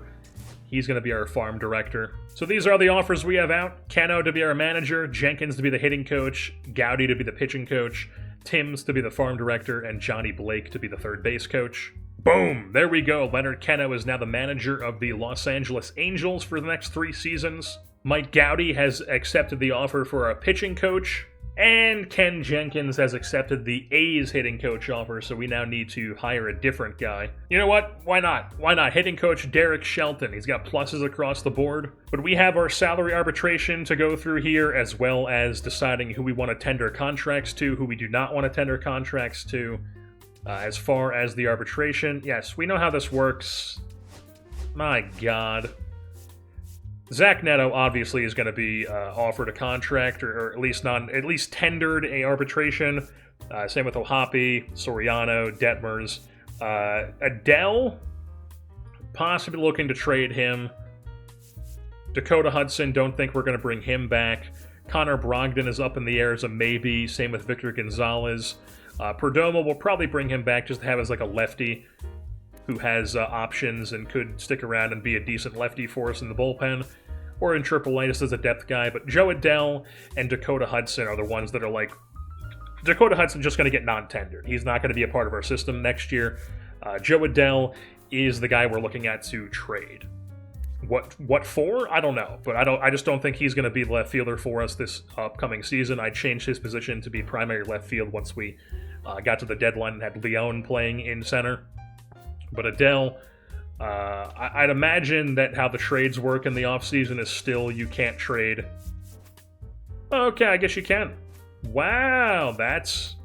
He's going to be our farm director. So these are the offers we have out. Keno to be our manager, Jenkins to be the hitting coach, Gowdy to be the pitching coach, Timms to be the farm director, and Johnny Blake to be the third base coach. Boom! There we go. Leonard Keno is now the manager of the Los Angeles Angels for the next 3 seasons. Mike Gowdy has accepted the offer for a pitching coach. And Ken Jenkins has accepted the A's hitting coach offer, so we now need to hire a different guy. You know what? Why not? Hitting coach Derek Shelton. He's got pluses across the board. But we have our salary arbitration to go through here, as well as deciding who we want to tender contracts to, who we do not want to tender contracts to. As far as the arbitration, yes, we know how this works. My God. Zach Neto obviously is going to be offered a contract, or at least tendered a arbitration. Same with Ohapi, Soriano, Detmers. Adele, possibly looking to trade him. Dakota Hudson, don't think we're going to bring him back. Connor Brogdon is up in the air as a maybe. Same with Victor Gonzalez. Perdomo, will probably bring him back just to have as like a lefty who has options and could stick around and be a decent lefty for us in the bullpen. Or in AAA, just as a depth guy. But Joe Adele and Dakota Hudson are the ones that are like... Dakota Hudson's just going to get non-tendered. He's not going to be a part of our system next year. Joe Adele is the guy we're looking at to trade. What for? I don't know. But I just don't think he's going to be left fielder for us this upcoming season. I'd change his position to be primary left field once we got to the deadline and had Leon playing in center. But Adele, I'd imagine that how the trades work in the offseason is still you can't trade. Okay, I guess you can. Wow, that's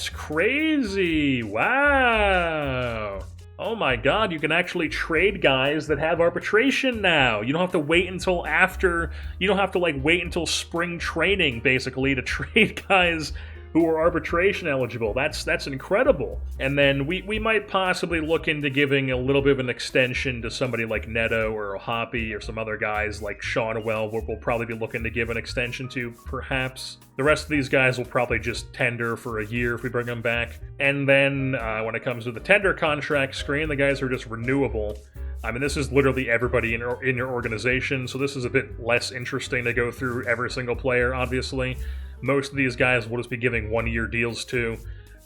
crazy. Wow. Oh my God, you can actually trade guys that have arbitration now. You don't have to wait until wait until spring training, basically, to trade guys who are arbitration eligible. That's incredible. And then we might possibly look into giving a little bit of an extension to somebody like Neto or Ohapi or some other guys like Sean Well, we'll probably be looking to give an extension to, perhaps. The rest of these guys will probably just tender for a year if we bring them back. And then when it comes to the tender contract screen, the guys who are just renewable. I mean, this is literally everybody in your organization, so this is a bit less interesting to go through every single player, obviously. Most of these guys will just be giving one-year deals to.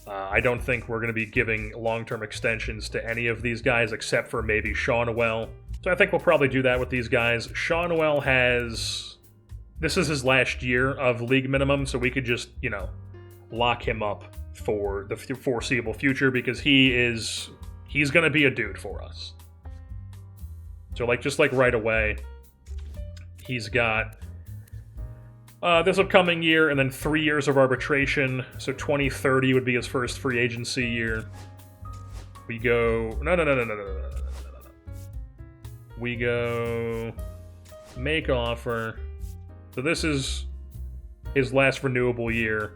I don't think we're going to be giving long-term extensions to any of these guys except for maybe Shawnwell. So I think we'll probably do that with these guys. Shawnwell has... This is his last year of league minimum, so we could just, lock him up for the foreseeable future because he's going to be a dude for us. So just right away, he's got... this upcoming year, and then 3 years of arbitration, so 2030 would be his first free agency year. We go... No. We go... Make offer. So this is his last renewable year.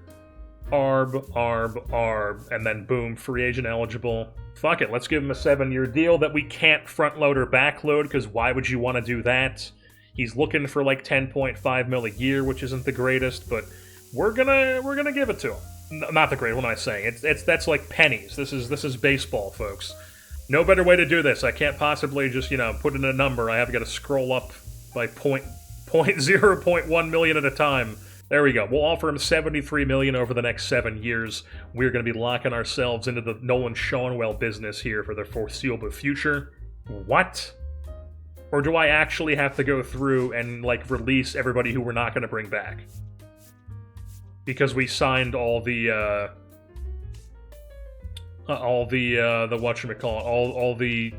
ARB, and then boom, free agent eligible. Fuck it, let's give him a 7-year deal that we can't front-load or backload, because why would you want to do that? He's looking for like 10.5 mil a year, which isn't the greatest, but we're gonna give it to him. Not the greatest. What am I saying? That's like pennies. This is baseball, folks. No better way to do this. I can't possibly just put in a number. I have got to scroll up by 0.1 million at a time. There we go. We'll offer him $73 million over the next 7 years. We're going to be locking ourselves into the Nolan Schanuel business here for the foreseeable future. What? Or do I actually have to go through and, like, release everybody who we're not going to bring back? Because we signed all the whatchamacallit, all the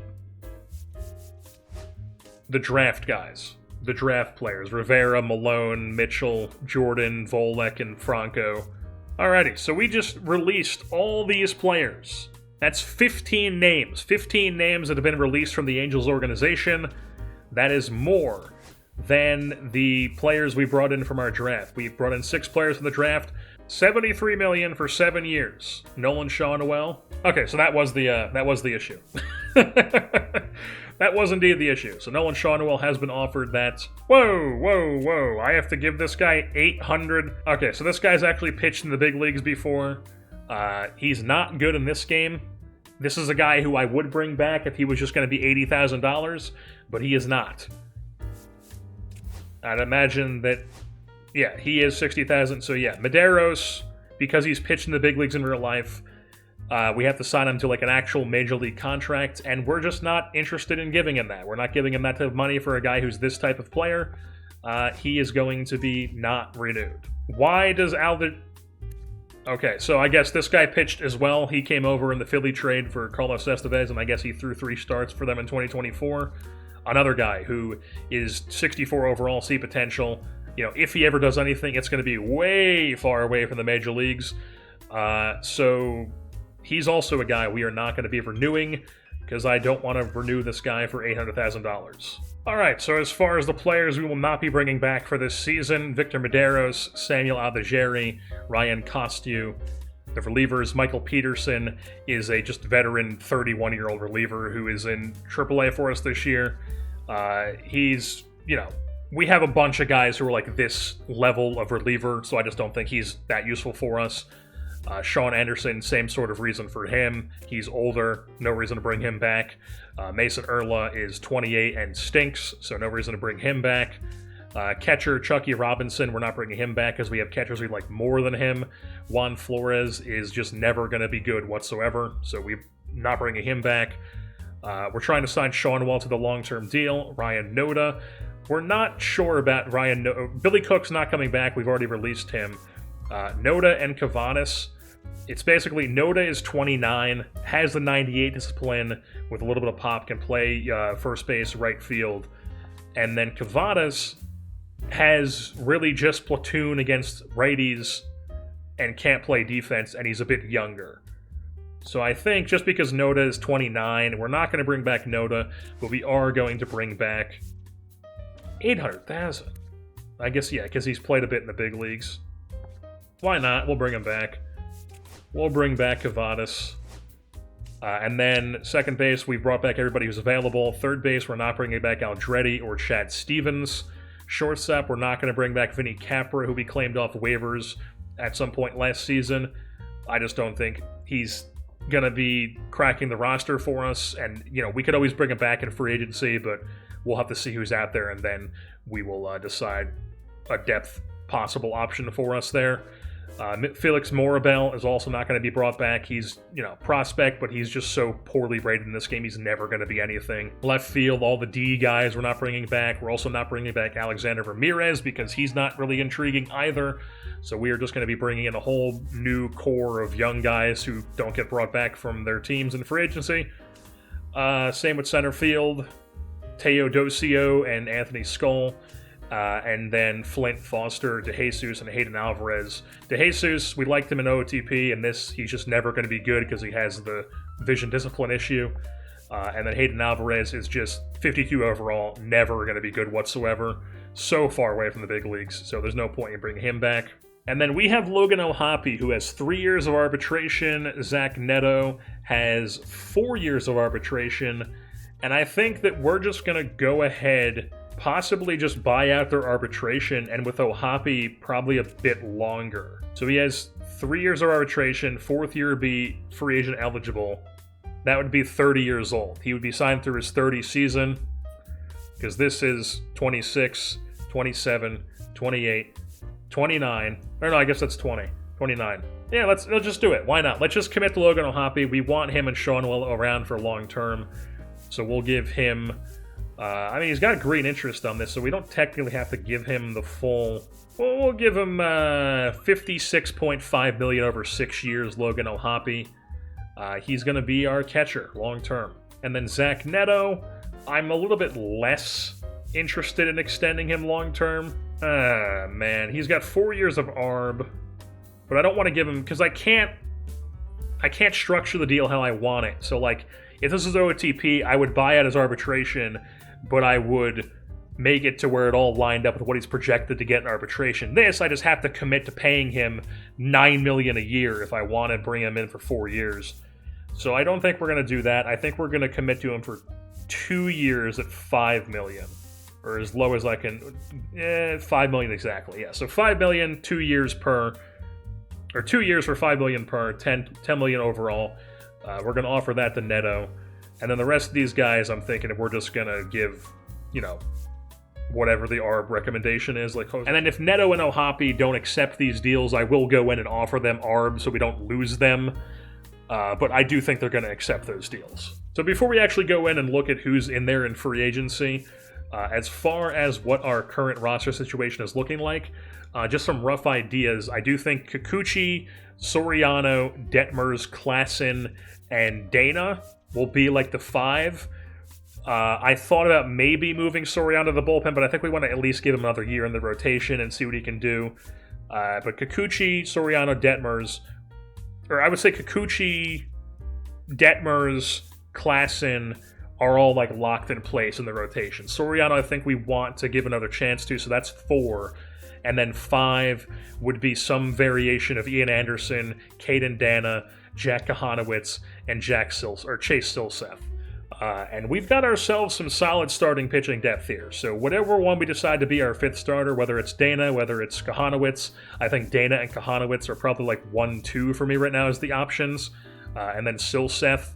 draft guys. The draft players. Rivera, Malone, Mitchell, Jordan, Volek, and Franco. Alrighty, so we just released all these players. That's 15 names. 15 names that have been released from the Angels organization. That is more than the players we brought in from our draft. We brought in 6 players from the draft. $73 million for 7 years. Nolan Schanuel. Okay, so that was the issue. That was indeed the issue. So Nolan Schanuel has been offered that. Whoa. I have to give this guy $800. Okay, so this guy's actually pitched in the big leagues before. He's not good in this game. This is a guy who I would bring back if he was just going to be $80,000, but he is not. I'd imagine that, yeah, he is $60,000. So yeah, Medeiros, because he's pitched in the big leagues in real life, we have to sign him to like an actual major league contract, and we're just not interested in giving him that. We're not giving him that type of money for a guy who's this type of player. He is going to be not renewed. Why does Okay, so I guess this guy pitched as well. He came over in the Philly trade for Carlos Estevez, and I guess he threw 3 starts for them in 2024. Another guy who is 64 overall, C potential. You know, if he ever does anything, it's going to be way far away from the major leagues. So he's also a guy we are not going to be renewing because I don't want to renew this guy for $800,000. All right, so as far as the players we will not be bringing back for this season, Victor Medeiros, Samuel Alvejeri, Ryan Costiu. The relievers, Michael Peterson is a just veteran 31-year-old reliever who is in AAA for us this year. He's, you know, we have a bunch of guys who are like this level of reliever, so I just don't think he's that useful for us. Sean Anderson, same sort of reason for him. He's older, no reason to bring him back. Mason Erla is 28 and stinks, so no reason to bring him back. Catcher Chucky Robinson, we're not bringing him back because we have catchers we like more than him. Juan Flores is just never going to be good whatsoever, so we're not bringing him back. We're trying to sign Schanuel to the long-term deal. Ryan Noda, we're not sure about Ryan Noda. Billy Cook's not coming back. We've already released him. Noda and Cavadas. It's basically Noda is 29, has the 98 discipline with a little bit of pop, can play first base, right field. And then Cavadas has really just platoon against righties and can't play defense, and he's a bit younger. So I think just because Noda is 29, we're not going to bring back Noda, but we are going to bring back $800,000. I guess, yeah, because he's played a bit in the big leagues. Why not? We'll bring him back. We'll bring back Cavadas. And then second base, we brought back everybody who's available. Third base, we're not bringing back Aldretti or Chad Stevens. Shortstop, we're not going to bring back Vinny Capra, who we claimed off waivers at some point last season. I just don't think he's going to be cracking the roster for us. And, you know, we could always bring him back in free agency, but we'll have to see who's out there, and then we will decide a depth possible option for us there. Felix Morabel is also not going to be brought back. He's, you know, prospect, but he's just so poorly rated in this game, he's never going to be anything. Left field, all the D guys we're not bringing back. We're also not bringing back Alexander Ramirez because he's not really intriguing either. So we are just going to be bringing in a whole new core of young guys who don't get brought back from their teams in free agency. Same with center field, Teodosio and Anthony Skull. And then Flint, Foster, DeJesus, and Hayden Alvarez. DeJesus, we liked him in OTP, and this, he's just never going to be good because he has the vision discipline issue. And then Hayden Alvarez is just 52 overall, never going to be good whatsoever. So far away from the big leagues, so there's no point in bringing him back. And then we have Logan O'Hoppe, who has 3 years of arbitration. Zach Neto has 4 years of arbitration. And I think that we're just going to go ahead, possibly just buy out their arbitration, and with O'Hoppe, probably a bit longer. So he has 3 years of arbitration, 4th year be free agent eligible. That would be 30 years old. He would be signed through his 30 season, because this is 26, 27, 28, 29. Or no, I guess that's 20. 29. Yeah, let's just do it. Why not? Let's just commit to Logan O'Hoppe. We want him and Seanwell around for long term. So we'll give him... I mean, he's got green interest on this, so we don't technically have to give him the full... We'll give him $56.5 million over 6 years, Logan O'Hoppe. He's going to be our catcher long term. And then Zach Neto, I'm a little bit less interested in extending him long term. Man, he's got 4 years of ARB, but I don't want to give him, because I can't structure the deal how I want it. So, like, if this is OTP, I would buy out his arbitration, but I would make it to where it all lined up with what he's projected to get in arbitration. This, I just have to commit to paying him $9 million a year if I want to bring him in for 4 years. So I don't think we're going to do that. I think we're going to commit to him for 2 years at $5 million, or as low as I can. $5 million exactly. Yeah, so $5 million, 2 years per, or 2 years for $5 million per, $10 million overall. We're going to offer that to Neto, and then the rest of these guys, I'm thinking we're just going to give, you know, whatever the ARB recommendation is. Like, and then if Neto and O'Hoppe don't accept these deals, I will go in and offer them ARB so we don't lose them. But I do think they're going to accept those deals. So before we actually go in and look at who's in there in free agency, as far as what our current roster situation is looking like, just some rough ideas. I do think Kikuchi, Soriano, Detmers, Klassen, and Dana will be like the 5. I thought about maybe moving Soriano to the bullpen, but I think we want to at least give him another year in the rotation and see what he can do. But Kikuchi, Soriano, Detmers, or I would say Kikuchi, Detmers, Klassen are all like locked in place in the rotation. Soriano, I think we want to give another chance to, so that's 4. And then 5 would be some variation of Ian Anderson, Caden Dana, Jack Kahanowitz, and Chase Silseth. And we've got ourselves some solid starting pitching depth here. So whatever one we decide to be our 5th starter, whether it's Dana, whether it's Kahanowitz, I think Dana and Kahanowitz are probably like 1-2 for me right now as the options. And then Silseth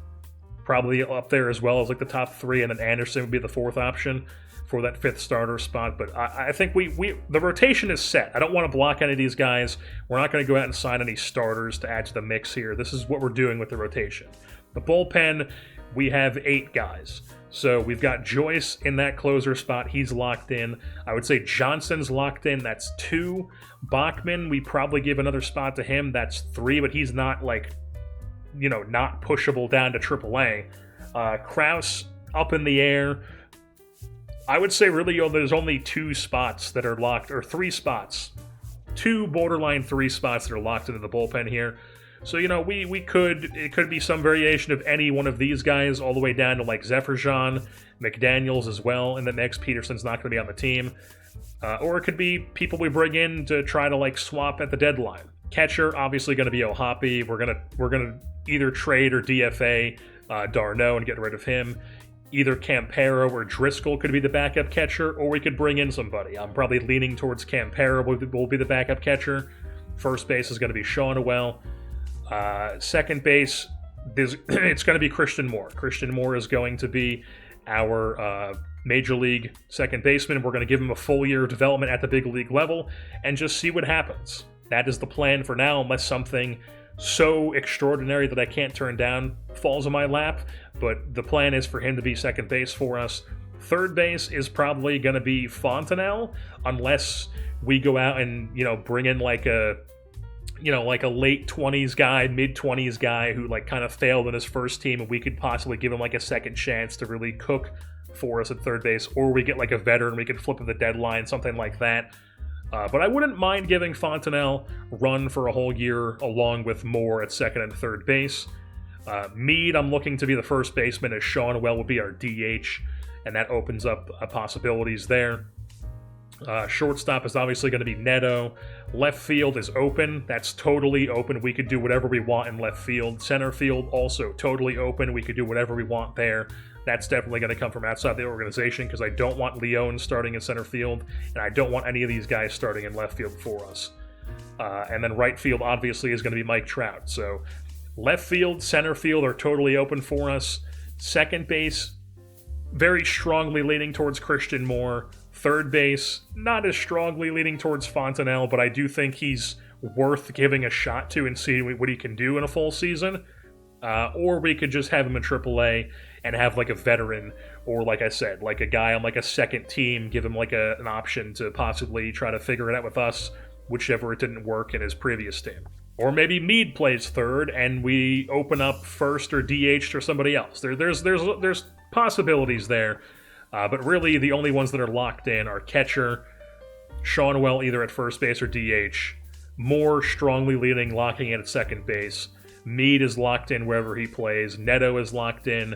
probably up there as well as like the top 3, and then Anderson would be the 4th option for that 5th starter spot. But I think the rotation is set. I don't want to block any of these guys. We're not going to go out and sign any starters to add to the mix here. This is what we're doing with the rotation. The bullpen, we have 8 guys. So we've got Joyce in that closer spot. He's locked in. I would say Johnson's locked in. That's 2. Bachman, we probably give another spot to him. That's 3, but he's not like, you know, not pushable down to AAA. Kraus up in the air. I would say really there's only 2 spots that are locked, or 3 spots. 2 borderline 3 spots that are locked into the bullpen here. So, you know, it could be some variation of any one of these guys all the way down to like Zephyr-John, McDaniels as well, and then next Peterson's not going to be on the team. Or it could be people we bring in to try to like swap at the deadline. Catcher, obviously going to be O'Hoppe. We're gonna either trade or DFA Darno and get rid of him. Either Campero or Driscoll could be the backup catcher, or we could bring in somebody. I'm probably leaning towards Campero will be the backup catcher. First base is going to be Seanwell. Second base, it's going to be Christian Moore. Christian Moore is going to be our major league second baseman. We're going to give him a full year of development at the big league level and just see what happens. That is the plan for now, unless something so extraordinary that I can't turn down falls in my lap. But the plan is for him to be second base for us. Third base is probably going to be Fontenelle, unless we go out and, you know, bring in like a late 20s guy, mid 20s guy who like kind of failed in his first team, and we could possibly give him like a second chance to really cook for us at third base, or we get like a veteran we could flip at the deadline, something like that. But I wouldn't mind giving Fontenelle run for a whole year along with Moore at second and third base. Meade, I'm looking to be the first baseman, as Seanwell will be our DH, and that opens up possibilities there. Shortstop is obviously going to be Neto. Left field is open. That's totally open. We could do whatever we want in left field. Center field also totally open. We could do whatever we want there. That's definitely going to come from outside the organization, because I don't want Leone starting in center field, and I don't want any of these guys starting in left field for us. And then right field obviously is going to be Mike Trout. So left field, center field are totally open for us. Second base, very strongly leaning towards Christian Moore. Third base, not as strongly leaning towards Fontenelle, but I do think he's worth giving a shot to and seeing what he can do in a full season. Or we could just have him in AAA and have like a veteran, or like I said, like a guy on like a second team, give him like an option to possibly try to figure it out with us, whichever it didn't work in his previous team. Or maybe Meade plays third and we open up first or DH or somebody else. There's possibilities there, but really the only ones that are locked in are catcher, Seanwell either at first base or DH, Moore strongly leaning, locking in at second base, Meade is locked in wherever he plays, Neto is locked in,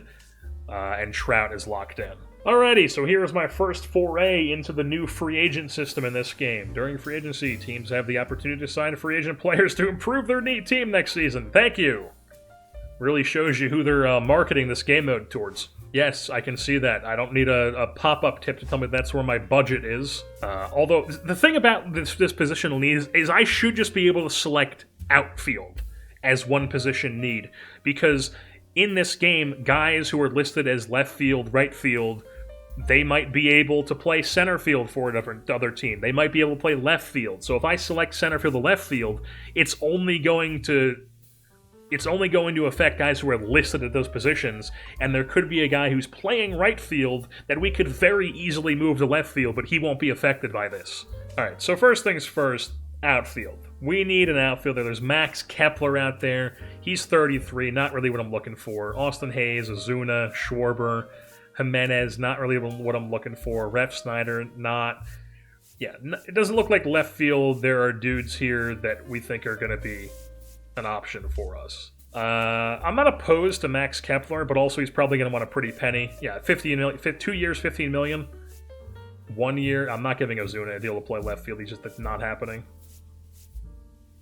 and Trout is locked in. Alrighty, so here's my first foray into the new free agent system in this game. During free agency, teams have the opportunity to sign free agent players to improve their team next season. Thank you! Really shows you who they're marketing this game mode towards. Yes, I can see that. I don't need a pop-up tip to tell me that's where my budget is. Although, the thing about this positional need is I should just be able to select outfield as one position need. Because in this game, guys who are listed as left field, right field, they might be able to play center field for the other team. They might be able to play left field. So if I select center field or left field, it's only going to affect guys who are listed at those positions, and there could be a guy who's playing right field that we could very easily move to left field, but he won't be affected by this. Alright, so first things first, outfield. We need an outfielder. There's Max Kepler out there. He's 33, not really what I'm looking for. Austin Hayes, Ozuna, Schwarber, Jimenez, not really what I'm looking for. Ref Snyder, not. Yeah, it doesn't look like left field. There are dudes here that we think are going to be an option for us. I'm not opposed to Max Kepler, but also he's probably going to want a pretty penny. Yeah, 2 years, $15 million. 1 year, I'm not giving Ozuna a deal to play left field. He's just not happening.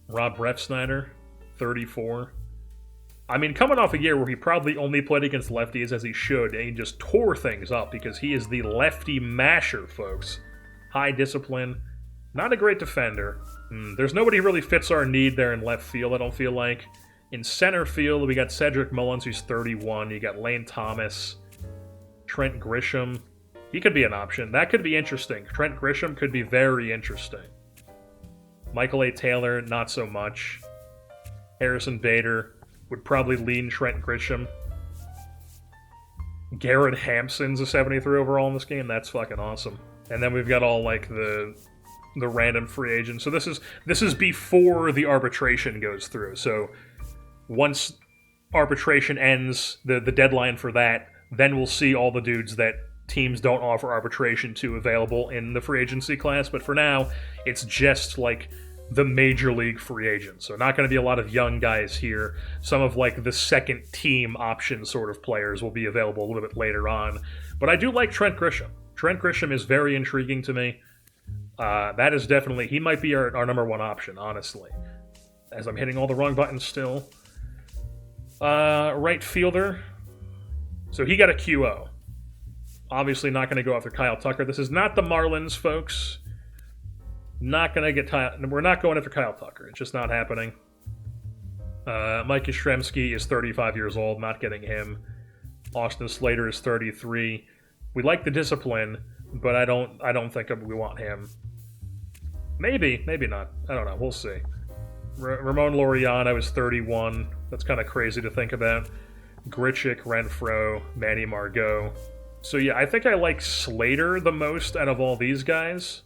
Rob Refsnyder, 34. I mean, coming off a year where he probably only played against lefties as he should, and he just tore things up because he is the lefty masher, folks. High discipline, not a great defender. There's nobody who really fits our need there in left field, I don't feel like. In center field, we got Cedric Mullins, who's 31. You got Lane Thomas, Trent Grisham. He could be an option. That could be interesting. Trent Grisham could be very interesting. Michael A. Taylor, not so much. Harrison Bader would probably lean Trent Grisham. Garrett Hampson's a 73 overall in this game. That's fucking awesome. And then we've got all like the random free agents. So this is before the arbitration goes through. So once arbitration ends, the deadline for that, then we'll see all the dudes that teams don't offer arbitration to available in the free agency class. But for now, it's just like the major league free agents. So not going to be a lot of young guys here. Some of like the second team option sort of players will be available a little bit later on. But I do like Trent Grisham. Trent Grisham is very intriguing to me. That is definitely, he might be our number one option, honestly. As I'm hitting all the wrong buttons still. Right fielder. So he got a QO. Obviously not going to go after Kyle Tucker. This is not the Marlins, folks. Not going to get we're not going after Kyle Tucker. It's just not happening. Mike Yastrzemski is 35 years old. Not getting him. Austin Slater is 33. We like the discipline, but I don't think we want him. Maybe not. I don't know. We'll see. Ramon Laureano is 31. That's kind of crazy to think about. Grichuk, Renfroe, Manny Margot. So yeah, I think I like Slater the most out of all these guys.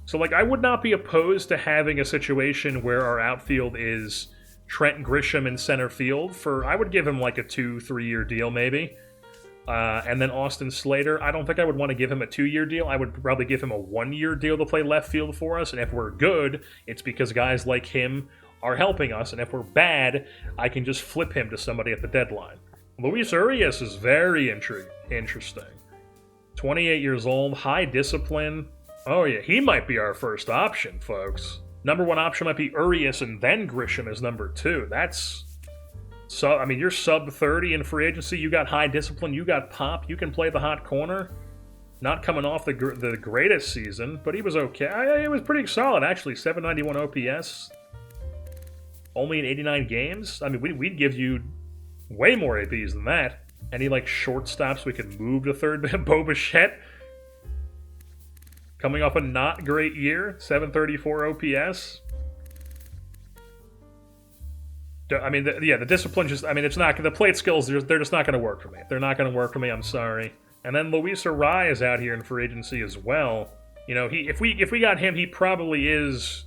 So like, I would not be opposed to having a situation where our outfield is Trent Grisham in center field I would give him like a 2-3 year deal maybe. And then Austin Slater, I don't think I would want to give him a 2-year deal. I would probably give him a 1-year deal to play left field for us. And if we're good, it's because guys like him are helping us. And if we're bad, I can just flip him to somebody at the deadline. Luis Urias is very interesting. 28 years old, high discipline. Oh yeah, he might be our first option, folks. Number one option might be Urias, and then Grisham is number 2. You're sub 30 in free agency. You got high discipline. You got pop. You can play the hot corner. Not coming off the greatest season, but he was okay. It was pretty solid, actually. 791 OPS. Only in 89 games. I mean, we'd give you way more APs than that. Any like shortstops we could move to third? Bo Bichette. coming off a not great year, 734 OPS. I mean, the discipline just, I mean, it's not, the plate skills, they're just not going to work for me. They're not going to work for me, I'm sorry. And then Luis Arraez is out here in free agency as well. You know, if we got him, he probably is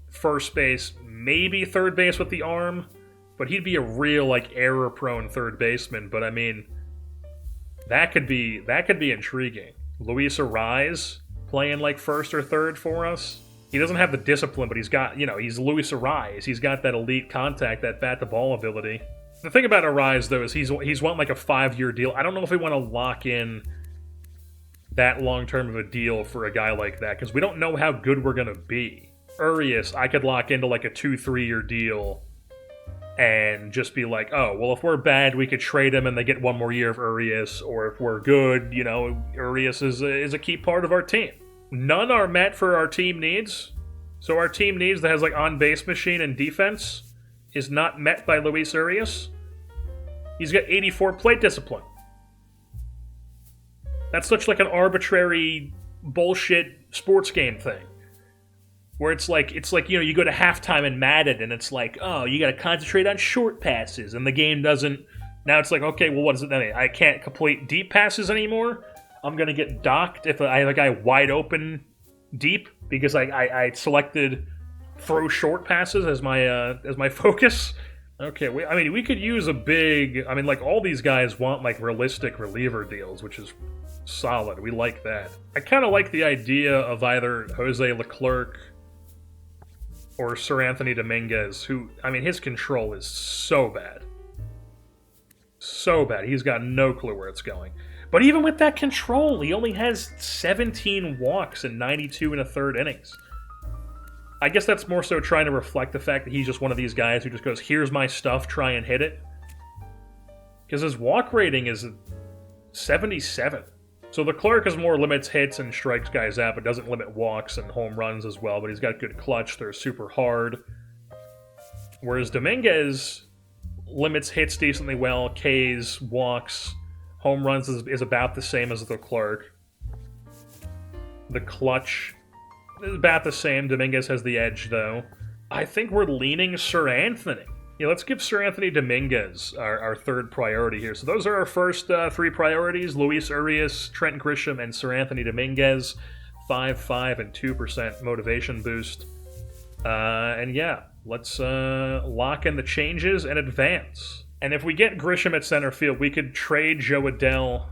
first base, maybe third base with the arm, but he'd be a real, like, error-prone third baseman. But, I mean, that could be intriguing. Luis Arraez playing, like, first or third for us. He doesn't have the discipline, but he's got, you know, he's Luis Arraez. He's got that elite contact, that bat-to-ball ability. The thing about Arraez, though, is he's wanting, like, a 5-year deal. I don't know if we want to lock in that long-term of a deal for a guy like that, because we don't know how good we're going to be. Urias, I could lock into, like, a 2-3-year deal and just be like, oh, well, if we're bad, we could trade him and they get one more year of Urias, or if we're good, you know, Urias is a key part of our team. None are met for our team needs. So our team needs that has, like, on-base machine and defense is not met by Luis Urias. He's got 84 plate discipline. That's such, like, an arbitrary bullshit sports game thing. Where it's like, you know, you go to halftime in Madden and it's like, oh, you gotta concentrate on short passes and the game doesn't. Now it's like, okay, well, what is it then? I can't complete deep passes anymore? I'm gonna get docked if I have a guy wide open deep because I selected throw short passes as my focus. Okay, we could use a big. I mean, like, all these guys want, like, realistic reliever deals, which is solid. We like that. I kind of like the idea of either Jose Leclerc or Sir Anthony Dominguez, who, I mean, his control is so bad. So bad. He's got no clue where it's going. But even with that control, he only has 17 walks in 92 1/3 innings. I guess that's more so trying to reflect the fact that he's just one of these guys who just goes, here's my stuff, try and hit it. Because his walk rating is 77. So Leclerc is more limits hits and strikes guys out, but doesn't limit walks and home runs as well. But he's got good clutch. They're super hard. Whereas Dominguez limits hits decently well, Ks, walks, home runs is about the same as Leclerc. The clutch is about the same. Dominguez has the edge, though. I think we're leaning Sir Anthony. Yeah, let's give Sir Anthony Dominguez our third priority here. So those are our first three priorities: Luis Urias, Trent Grisham, and Sir Anthony Dominguez. 5, and 2% motivation boost. And yeah, let's lock in the changes and advance. And if we get Grisham at center field, we could trade Joe Adell.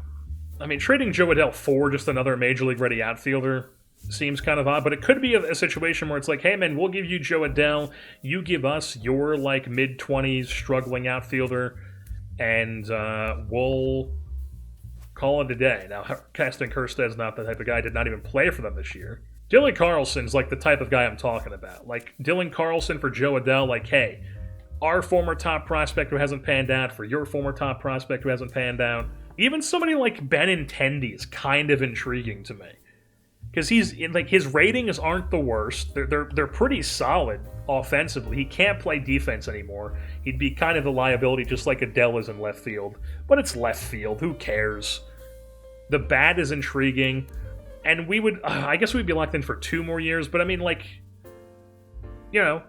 I mean, trading Joe Adell for just another Major League ready outfielder seems kind of odd, but it could be a situation where it's like, hey man, we'll give you Joe Adell, you give us your, like, mid-20s struggling outfielder, and we'll call it a day. Now, Caston Kersted's not the type of guy, did not even play for them this year. Dylan Carlson's, like, the type of guy I'm talking about. Like, Dylan Carlson for Joe Adell, like, hey, our former top prospect who hasn't panned out for your former top prospect who hasn't panned out. Even somebody like Benintendi is kind of intriguing to me. Because his ratings aren't the worst. They're pretty solid offensively. He can't play defense anymore. He'd be kind of a liability, just like Adell is in left field. But it's left field. Who cares? The bat is intriguing, and we would. I guess we'd be locked in for 2 more years. But I mean, like, you know,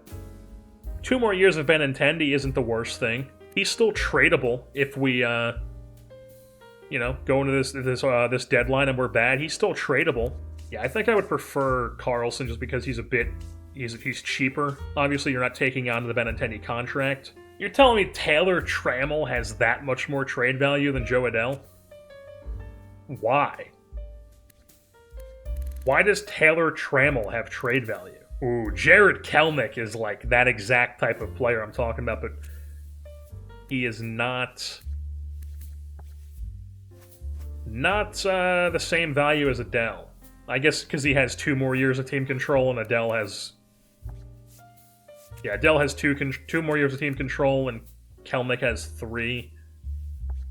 2 more years of Benintendi isn't the worst thing. He's still tradable if we, go into this deadline and we're bad. He's still tradable. Yeah, I think I would prefer Carlson just because he's cheaper. Obviously, you're not taking on the Benintendi contract. You're telling me Taylor Trammell has that much more trade value than Joe Adell? Why? Why does Taylor Trammell have trade value? Ooh, Jared Kelenic is like that exact type of player I'm talking about, but he is not the same value as Adell. I guess because he has 2 more years of team control, and Adell has... Yeah, Adell has 2 more years of team control, and Kelenic has 3.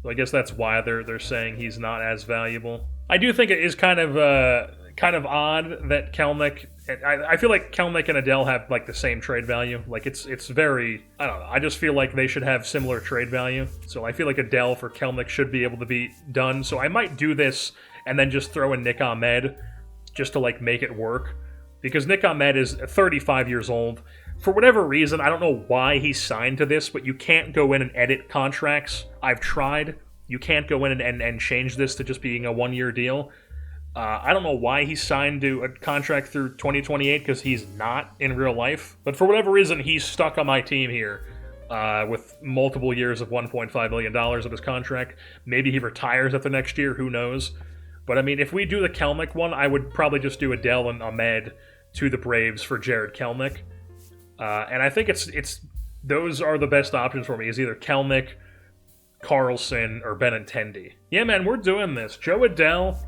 So I guess that's why they're saying he's not as valuable. I do think it is kind of odd that Kelenic... I feel like Kelenic and Adell have, like, the same trade value. Like, it's very... I don't know. I just feel like they should have similar trade value. So I feel like Adell for Kelenic should be able to be done. So I might do this and then just throw in Nick Ahmed just to like make it work. Because Nick Ahmed is 35 years old. For whatever reason, I don't know why he signed to this, but you can't go in and edit contracts. I've tried. You can't go in and change this to just being a one-year deal. I don't know why he signed to a contract through 2028, because he's not in real life. But for whatever reason, he's stuck on my team here with multiple years of $1.5 million of his contract. Maybe he retires at the next year, who knows. But I mean, if we do the Kelnick one, I would probably just do Adele and Ahmed to the Braves for Jared Kelnick. And I think it's those are the best options for me, is either Kelnick, Carlson, or Benintendi. Yeah, man, we're doing this. Joe Adele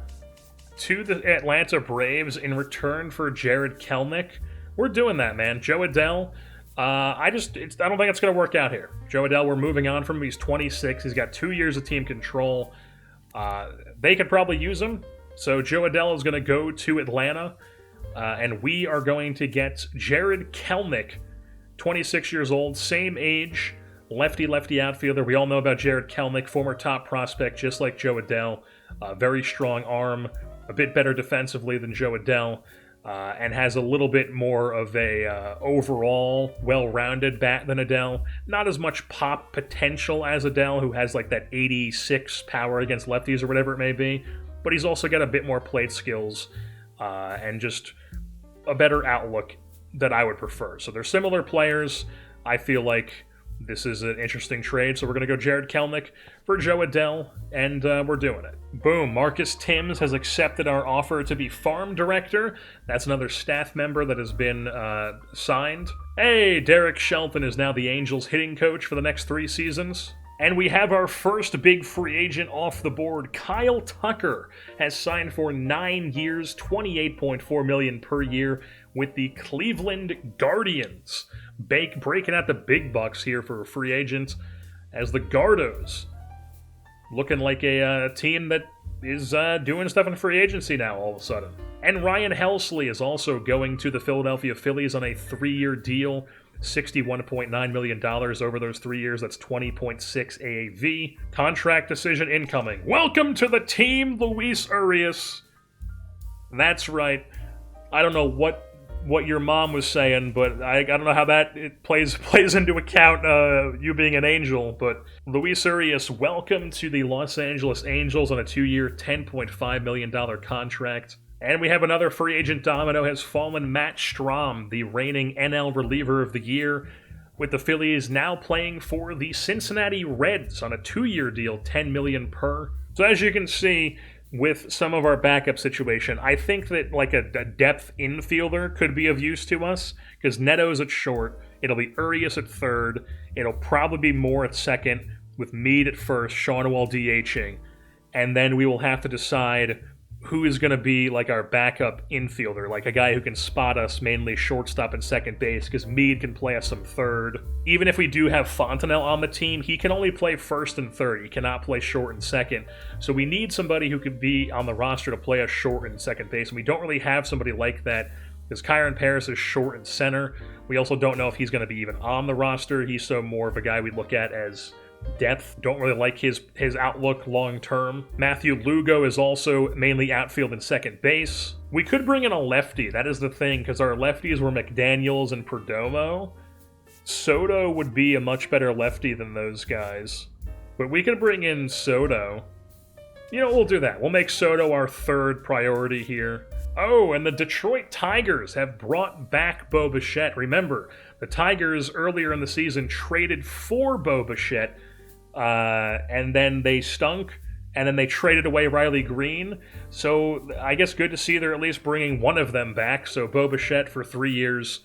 to the Atlanta Braves in return for Jared Kelnick. We're doing that, man. Joe Adele, I don't think it's going to work out here. Joe Adele, we're moving on from him. He's 26. He's got 2 years of team control. They could probably use him. So Joe Adele is going to go to Atlanta. And we are going to get Jared Kelnick, 26 years old, same age, lefty outfielder. We all know about Jared Kelnick, former top prospect, just like Joe Adele. Very strong arm, a bit better defensively than Joe Adele, and has a little bit more of a overall well-rounded bat than Adele. Not as much pop potential as Adele, who has like that 86 power against lefties or whatever it may be. But he's also got a bit more plate skills and just a better outlook that I would prefer. So they're similar players. I feel like this is an interesting trade. So we're going to go Jared Kelnick for Joe Adele, and we're doing it. Boom. Marcus Timms has accepted our offer to be farm director. That's another staff member that has been signed. Hey, Derek Shelton is now the Angels hitting coach for the next 3 seasons. And we have our first big free agent off the board. Kyle Tucker has signed for 9 years, $28.4 million per year with the Cleveland Guardians. Breaking out the big bucks here for a free agent, as the Gardos looking like a team that is doing stuff in free agency now all of a sudden. And Ryan Helsley is also going to the Philadelphia Phillies on a 3-year deal. $61.9 million over those 3 years. That's 20.6 AAV. Contract decision incoming. Welcome to the team, Luis Urias. That's right. I don't know what your mom was saying, but I don't know how that it plays into account you being an Angel. But Luis Urias, welcome to the Los Angeles Angels on a 2-year, $10.5 million contract. And we have another free agent domino has fallen. Matt Strahm, the reigning NL reliever of the year, with the Phillies now playing for the Cincinnati Reds on a 2-year deal, $10 million per. So as you can see, with some of our backup situation, I think that like a depth infielder could be of use to us, because Neto's at short, it'll be Urias at third, it'll probably be Moore at second, with Meade at first, Shawnuel DHing, and then we will have to decide who is going to be like our backup infielder, like a guy who can spot us mainly shortstop and second base, because Meade can play us some third. Even if we do have Fontenelle on the team, he can only play first and third. He cannot play short and second. So we need somebody who could be on the roster to play us short and second base, and we don't really have somebody like that, because Kyron Paris is short and center. We also don't know if he's going to be even on the roster. He's so more of a guy we'd look at as depth. Don't really like his outlook long term. Matthew Lugo is also mainly outfield and second base. We could bring in a lefty. That is the thing, because our lefties were McDaniels and Perdomo. Soto would be a much better lefty than those guys. But we could bring in Soto. You know, we'll do that. We'll make Soto our third priority here. Oh, and the Detroit Tigers have brought back Bo Bichette. Remember, the Tigers earlier in the season traded for Bo Bichette, and then they stunk, and then they traded away Riley Green. So I guess good to see they're at least bringing one of them back. So Bo Bichette for 3 years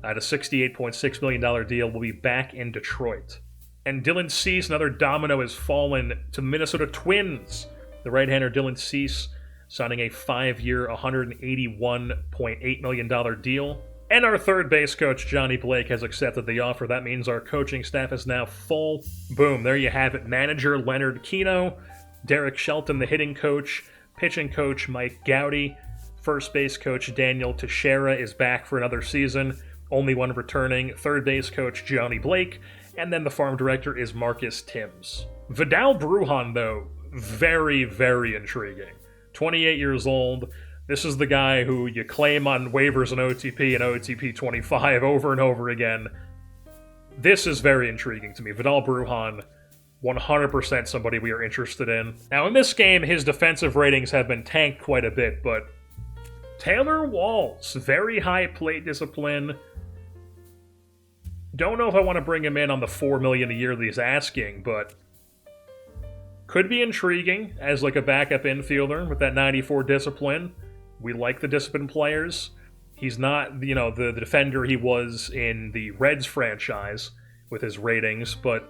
at a $68.6 million deal will be back in Detroit. And Dylan Cease, another domino, has fallen to Minnesota Twins. The right-hander Dylan Cease signing a 5-year, $181.8 million deal. And our third base coach, Johnny Blake, has accepted the offer. That means our coaching staff is now full. Boom, there you have it. Manager Leonard Kino, Derek Shelton, the hitting coach, pitching coach Mike Gowdy, first base coach Daniel Teixeira is back for another season, only one returning, third base coach Johnny Blake, and then the farm director is Marcus Timms. Vidal Brujan, though, very, very intriguing. 28 years old, This is the guy who you claim on waivers and OTP 25 over and over again. This is very intriguing to me. Vidal Brujan, 100% somebody we are interested in. Now, in this game, his defensive ratings have been tanked quite a bit, but Taylor Walls, very high plate discipline. Don't know if I want to bring him in on the $4 million a year that he's asking, but could be intriguing as like a backup infielder with that 94 discipline. We like the disciplined players. He's not, the defender he was in the Reds franchise with his ratings, but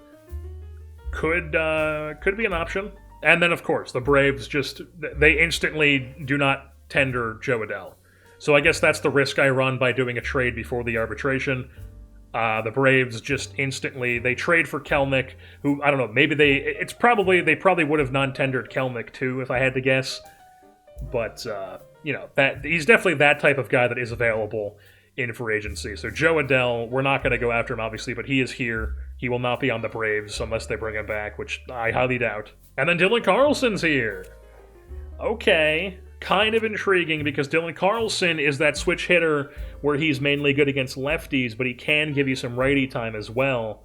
could be an option. And then, of course, the Braves they instantly do not tender Jo Adell. So I guess that's the risk I run by doing a trade before the arbitration. The Braves just instantly, they trade for Kelenic, who, I don't know, maybe they probably would have non-tendered Kelenic too, if I had to guess. But, that he's definitely that type of guy that is available in free agency. So Jo Adell, we're not going to go after him, obviously, but he is here. He will not be on the Braves unless they bring him back, which I highly doubt. And then Dylan Carlson's here. Okay, kind of intriguing because Dylan Carlson is that switch hitter where he's mainly good against lefties, but he can give you some righty time as well.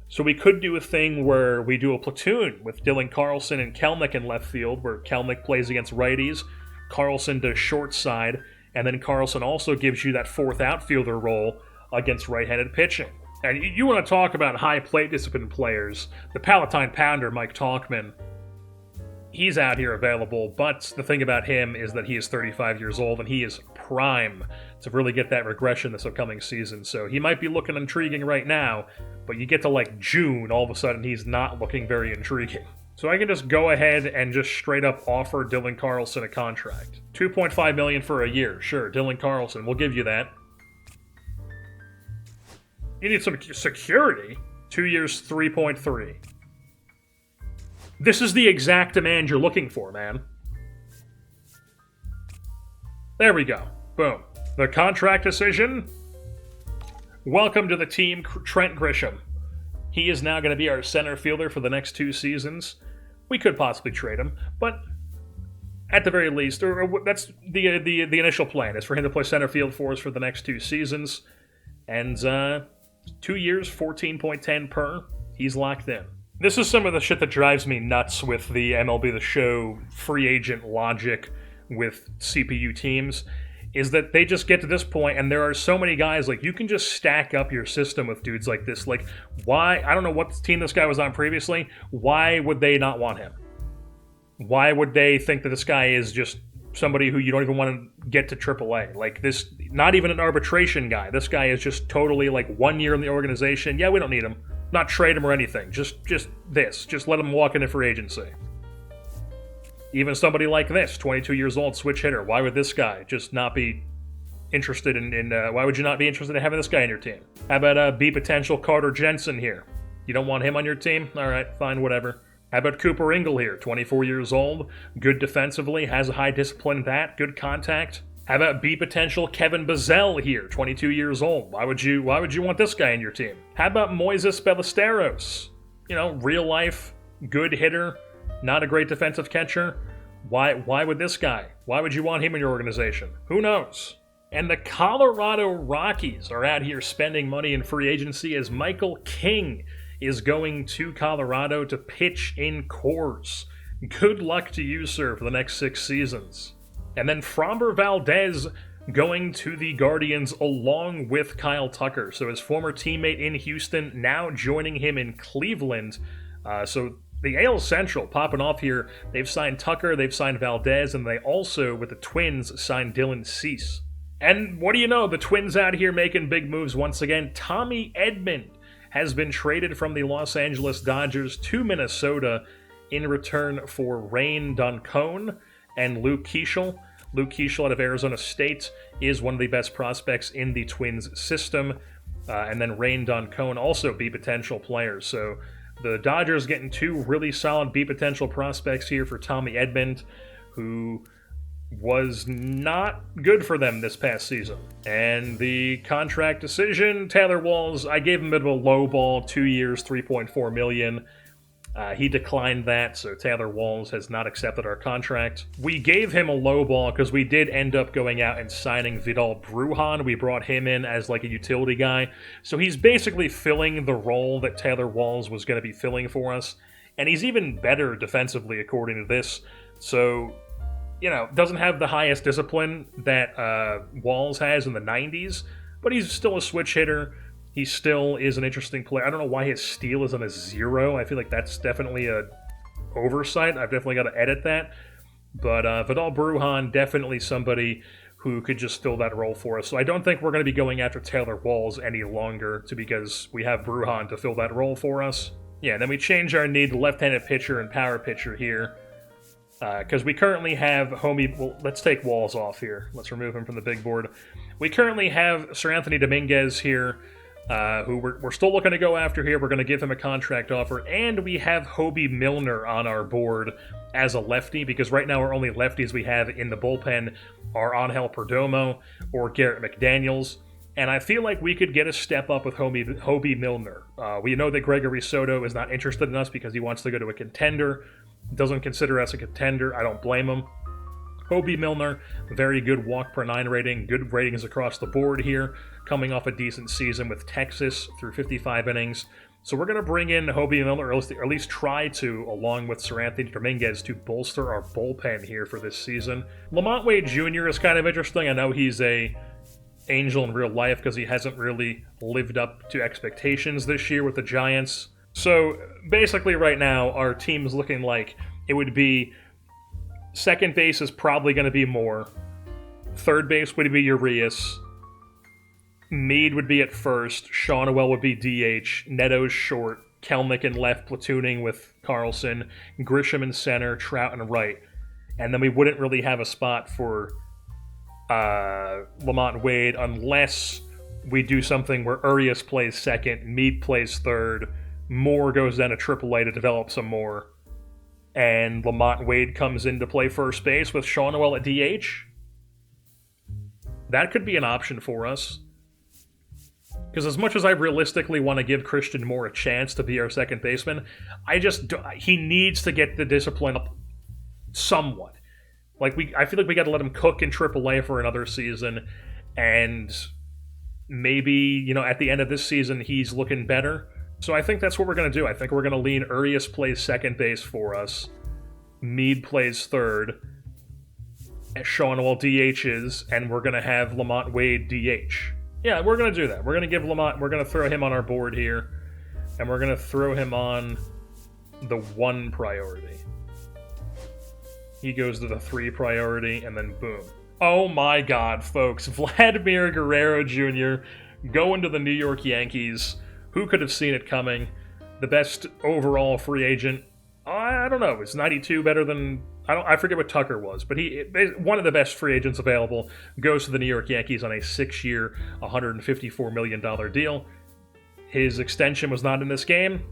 So we could do a thing where we do a platoon with Dylan Carlson and Kelenic in left field, where Kelenic plays against righties, Carlson does short side, and then Carlson also gives you that fourth outfielder role against right-handed pitching. And you want to talk about high plate discipline players, the Palatine Pounder, Mike Tauchman, he's out here available, but the thing about him is that he is 35 years old and he is prime to really get that regression this upcoming season. So he might be looking intriguing right now, but you get to like June, all of a sudden he's not looking very intriguing. So I can just go ahead and just straight up offer Dylan Carlson a contract. $2.5 million for a year. Sure, Dylan Carlson, we'll give you that. You need some security. 2 years, 3.3. This is the exact demand you're looking for, man. There we go. Boom. The contract decision. Welcome to the team, Trent Grisham. He is now going to be our center fielder for the next 2 seasons. We could possibly trade him, but at the very least, or that's the initial plan, is for him to play center field for us for the next 2 seasons. And 2 years, 14.10 per. He's locked in. This is some of the shit that drives me nuts with the MLB The Show free agent logic with CPU teams, is that they just get to this point and there are so many guys, like, you can just stack up your system with dudes like this. Like, why? I don't know what team this guy was on previously. Why would they not want him? Why would they think that this guy is just somebody who you don't even want to get to AAA? Like, this, not even an arbitration guy. This guy is just totally, like, 1 year in the organization. Yeah, we don't need him. Not trade him or anything. Just this. Just let him walk into free agency. Even somebody like this, 22 years old, switch hitter. Why would this guy just not be interested in why would you not be interested in having this guy in your team? How about B potential Carter Jensen here? You don't want him on your team? All right, fine, whatever. How about Cooper Ingle here, 24 years old, good defensively, has a high discipline bat, good contact. How about B potential Kevin Bazell here, 22 years old? Why would you want this guy in your team? How about Moises Ballesteros? Real life, good hitter, not a great defensive catcher. Why would this guy? Why would you want him in your organization? Who knows? And the Colorado Rockies are out here spending money in free agency as Michael King is going to Colorado to pitch in Coors. Good luck to you, sir, for the next 6 seasons. And then Framber Valdez going to the Guardians along with Kyle Tucker. So his former teammate in Houston now joining him in Cleveland. So the AL Central popping off here. They've signed Tucker, they've signed Valdez, and they also, with the Twins, signed Dylan Cease. And what do you know? The Twins out here making big moves once again. Tommy Edman has been traded from the Los Angeles Dodgers to Minnesota in return for Rain Duncone and Luke Keeschel. Luke Keeschel out of Arizona State is one of the best prospects in the Twins system. And then Rain Duncone also be potential players. So the Dodgers getting 2 really solid B potential prospects here for Tommy Edman, who was not good for them this past season. And the contract decision, Taylor Walls, I gave him a bit of a low ball, 2 years, $3.4 million. He declined that, so Taylor Walls has not accepted our contract. We gave him a low ball because we did end up going out and signing Vidal Brujan. We brought him in as like a utility guy. So he's basically filling the role that Taylor Walls was going to be filling for us. And he's even better defensively, according to this. So, doesn't have the highest discipline that Walls has in the 90s, but he's still a switch hitter. He still is an interesting player. I don't know why his steal is on a 0. I feel like that's definitely a oversight. I've definitely got to edit that. But Vidal Brujan, definitely somebody who could just fill that role for us. So I don't think we're going to be going after Taylor Walls any longer because we have Brujan to fill that role for us. Yeah, then we change our need to left-handed pitcher and power pitcher here. Because we currently have Well, let's take Walls off here. Let's remove him from the big board. We currently have Sir Anthony Dominguez here, who we're still looking to go after here. We're going to give him a contract offer. And we have Hobie Milner on our board as a lefty, because right now our only lefties we have in the bullpen are Angel Perdomo or Garrett McDaniels. And I feel like we could get a step up with Hobie Milner. We know that Gregory Soto is not interested in us because he wants to go to a contender. Doesn't consider us a contender. I don't blame him. Hobie Milner, very good walk per 9 rating. Good ratings across the board here. Coming off a decent season with Texas through 55 innings. So we're going to bring in Hobie Milner, or at least try to, along with Sir Anthony Dominguez, to bolster our bullpen here for this season. Lamont Wade Jr. is kind of interesting. I know he's a Angel in real life because he hasn't really lived up to expectations this year with the Giants. So basically right now our team is looking like it would be second base is probably going to be Moore. Third base would be Urias. Meade would be at first. Shawnuel would be DH. Neto's short. Kelnick in left platooning with Carlson. Grisham in center. Trout in right. And then we wouldn't really have a spot for Lamont Wade unless we do something where Urias plays second, Meade plays third, Moore goes down to AAA to develop some more, and Lamont Wade comes in to play first base with Shawnuel at DH. That could be an option for us. Because as much as I realistically want to give Christian Moore a chance to be our second baseman, he needs to get the discipline up somewhat. I feel like we got to let him cook in AAA for another season, and maybe, at the end of this season, he's looking better. So I think that's what we're going to do. I think we're going to lean Urias plays second base for us, Meade plays third, Shawnuel DHs, and we're going to have Lamont Wade DH. Yeah, we're going to do that. We're going to throw him on our board here, and we're going to throw him on the 1 priority. He goes to the 3 priority, and then boom. Oh my god, folks. Vladimir Guerrero Jr. going to the New York Yankees. Who could have seen it coming? The best overall free agent. I don't know. Is 92 better than... I forget what Tucker was, but one of the best free agents available goes to the New York Yankees on a 6-year, $154 million deal. His extension was not in this game.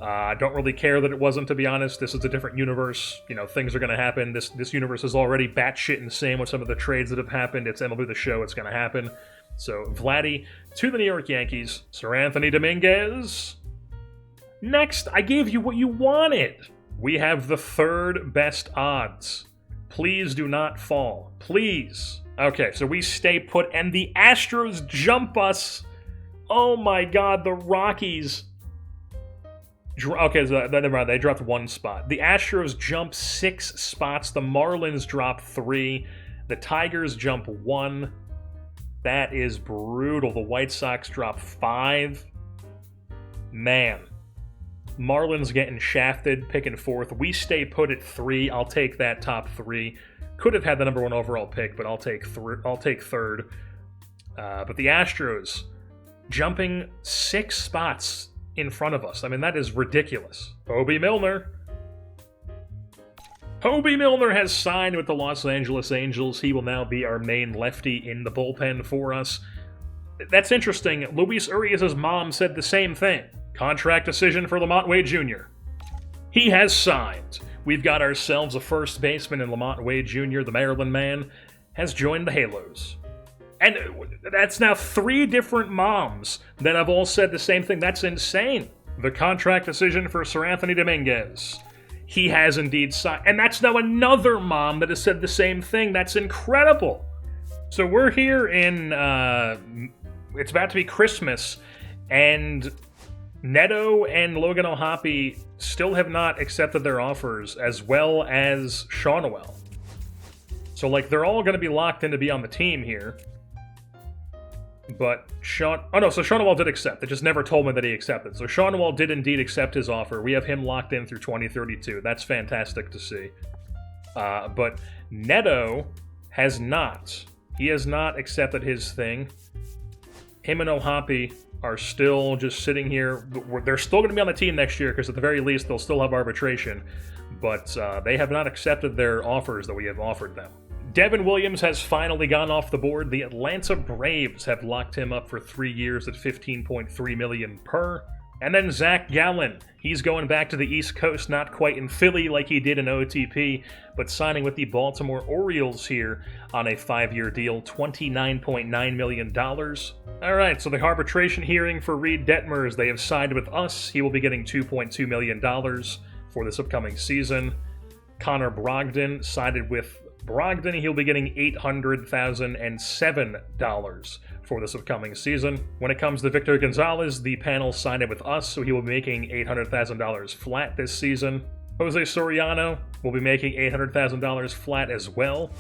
I don't really care that it wasn't, to be honest. This is a different universe. Things are going to happen. This universe is already batshit insane with some of the trades that have happened. It's MLB The Show. It's going to happen. So, Vladdy to the New York Yankees. Sir Anthony Dominguez. Next, I gave you what you wanted. We have the 3rd best odds. Please do not fall. Please. Okay, so we stay put, and the Astros jump us. Oh my god, the Rockies... Okay, so never mind, they dropped 1 spot. The Astros jump 6 spots. The Marlins drop 3. The Tigers jump 1. That is brutal. The White Sox drop 5. Man. Marlins getting shafted, picking 4th. We stay put at 3. I'll take that top 3. Could have had the number 1 overall pick, but I'll take 3rd. But the Astros jumping 6 spots in front of us. I mean, that is ridiculous. Hobie Milner. Hobie Milner has signed with the Los Angeles Angels. He will now be our main lefty in the bullpen for us. That's interesting. Luis Urias' mom said the same thing. Contract decision for Lamont Wade Jr. He has signed. We've got ourselves a first baseman in Lamont Wade Jr. The Maryland man has joined the Halos. And that's now 3 different moms that have all said the same thing. That's insane. The contract decision for Sir Anthony Dominguez. He has indeed signed. And that's now another mom that has said the same thing. That's incredible. So we're here in, it's about to be Christmas, and Neto and Logan O'Hoppe still have not accepted their offers, as well as Shawnwell. So, like, they're all going to be locked in to be on the team here. But so Shawnwell did accept. They just never told me that he accepted. So Shawnwell did indeed accept his offer. We have him locked in through 2032. That's fantastic to see. But Neto has not. He has not accepted his thing. Him and O'Hoppe are still just sitting here. They're still going to be on the team next year because at the very least they'll still have arbitration. But they have not accepted their offers that we have offered them. Devin Williams has finally gone off the board. The Atlanta Braves have locked him up for 3 years at $15.3 million per. And then Zach Gallen, he's going back to the East Coast, not quite in Philly like he did in OTP, but signing with the Baltimore Orioles here on a 5-year deal, $29.9 million. All right, so the arbitration hearing for Reed Detmers, they have signed with us. He will be getting $2.2 million for this upcoming season. Connor Brogdon sided with Brogdon. He'll be getting $800,007 for this upcoming season. When it comes to Victor Gonzalez, the panel signed it with us, so he will be making $800,000 flat this season. Jose Soriano will be making $800,000 flat as well.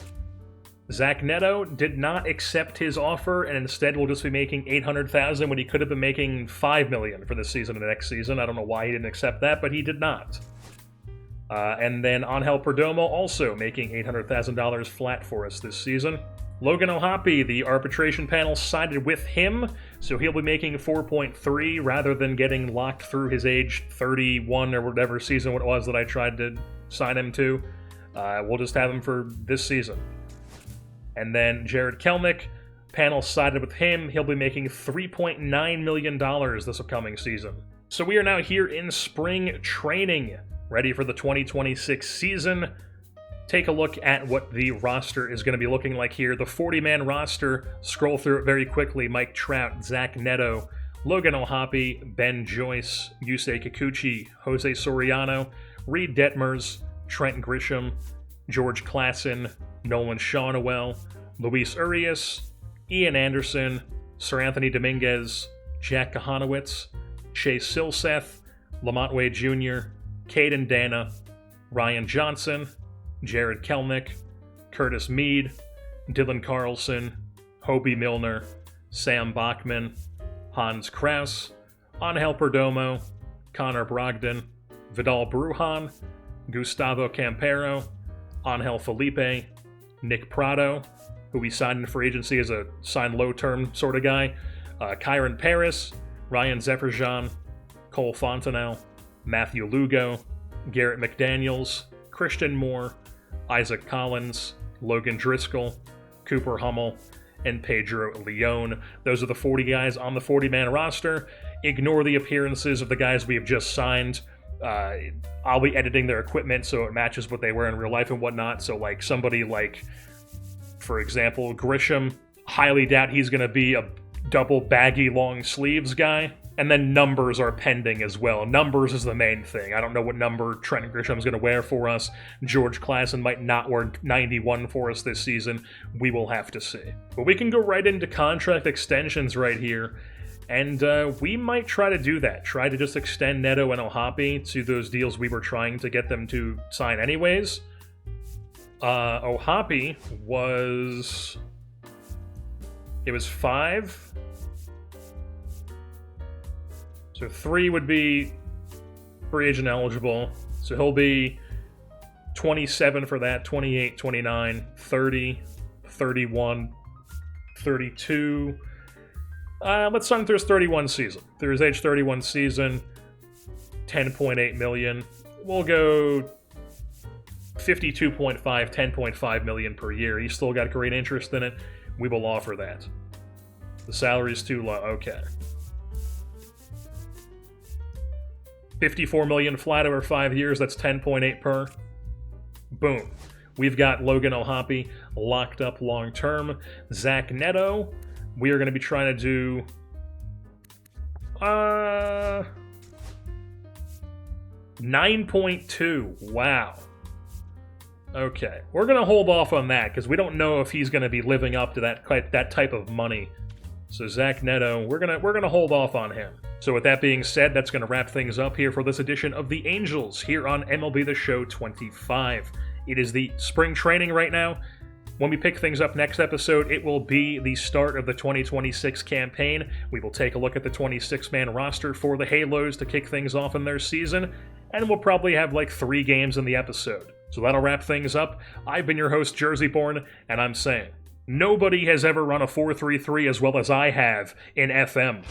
Zach Neto did not accept his offer and instead will just be making $800,000 when he could have been making $5 million for this season and the next season. I don't know why he didn't accept that, but he did not. And then Angel Perdomo also making $800,000 flat for us this season. Logan O'Hoppe, the arbitration panel sided with him, so he'll be making 4.3 rather than getting locked through his age 31 or whatever season it was that I tried to sign him to. We'll just have him for this season. And then Jared Kelnick, panel sided with him. He'll be making $3.9 million this upcoming season. So we are now here in spring training, ready for the 2026 season. Take a look at what the roster is going to be looking like here. The 40-man roster, scroll through it very quickly. Mike Trout, Zach Neto, Logan O'Hoppe, Ben Joyce, Yusei Kikuchi, Jose Soriano, Reed Detmers, Trent Grisham, George Klassen, Nolan Shawnwell, Luis Urias, Ian Anderson, Sir Anthony Dominguez, Jack Kahanowitz, Chase Silseth, Lamont Wade Jr., Caden Dana, Ryan Johnson, Jared Kelnick, Curtis Mead, Dylan Carlson, Hobie Milner, Sam Bachman, Hans Kraus, Angel Perdomo, Connor Brogdon, Vidal Brujan, Gustavo Campero, Angel Felipe, Nick Prado, who we signed in free agency as a signed low-term sort of guy, Kyron Paris, Ryan Zefferjan, Cole Fontenelle, Matthew Lugo, Garrett McDaniels, Christian Moore, Isaac Collins, Logan Driscoll, Cooper Hummel, and Pedro Leon. Those are the 40 guys on the 40-man roster. Ignore the appearances of the guys we have just signed. I'll be editing their equipment so it matches what they wear in real life and whatnot. So, like, somebody like, for example, Grisham, highly doubt he's going to be a double baggy long sleeves guy. And then numbers are pending as well. Numbers is the main thing. I don't know what number Trent Grisham's going to wear for us. George Klassen might not wear 91 for us this season. We will have to see. But we can go right into contract extensions right here. And we might try to do that. Try to just extend Neto and O'Hoppe to those deals we were trying to get them to sign anyways. O'Hoppe was... It was 5... So 3 would be free agent eligible. So he'll be 27 for that, 28, 29, 30, 31, 32. Let's sign through his 31 season. Through his age 31 season, $10.8 million. We'll go 52.5, $10.5 million per year. He's still got great interest in it. We will offer that. The salary's too low. Okay. $54 million flat over 5 years, that's 10.8 per. Boom. We've got Logan O'Hoppe locked up long term. Zach Neto, we are going to be trying to do 9.2. Wow. Okay, we're going to hold off on that because we don't know if he's going to be living up to that type of money. So Zach Neto, we're gonna hold off on him. So with that being said, that's going to wrap things up here for this edition of the Angels here on MLB The Show 25. It is the spring training right now. When we pick things up next episode, it will be the start of the 2026 campaign. We will take a look at the 26-man roster for the Halos to kick things off in their season, and we'll probably have like 3 games in the episode. So that'll wrap things up. I've been your host, JerseyBorn, and I'm saying, nobody has ever run a 4.33 as well as I have in FM.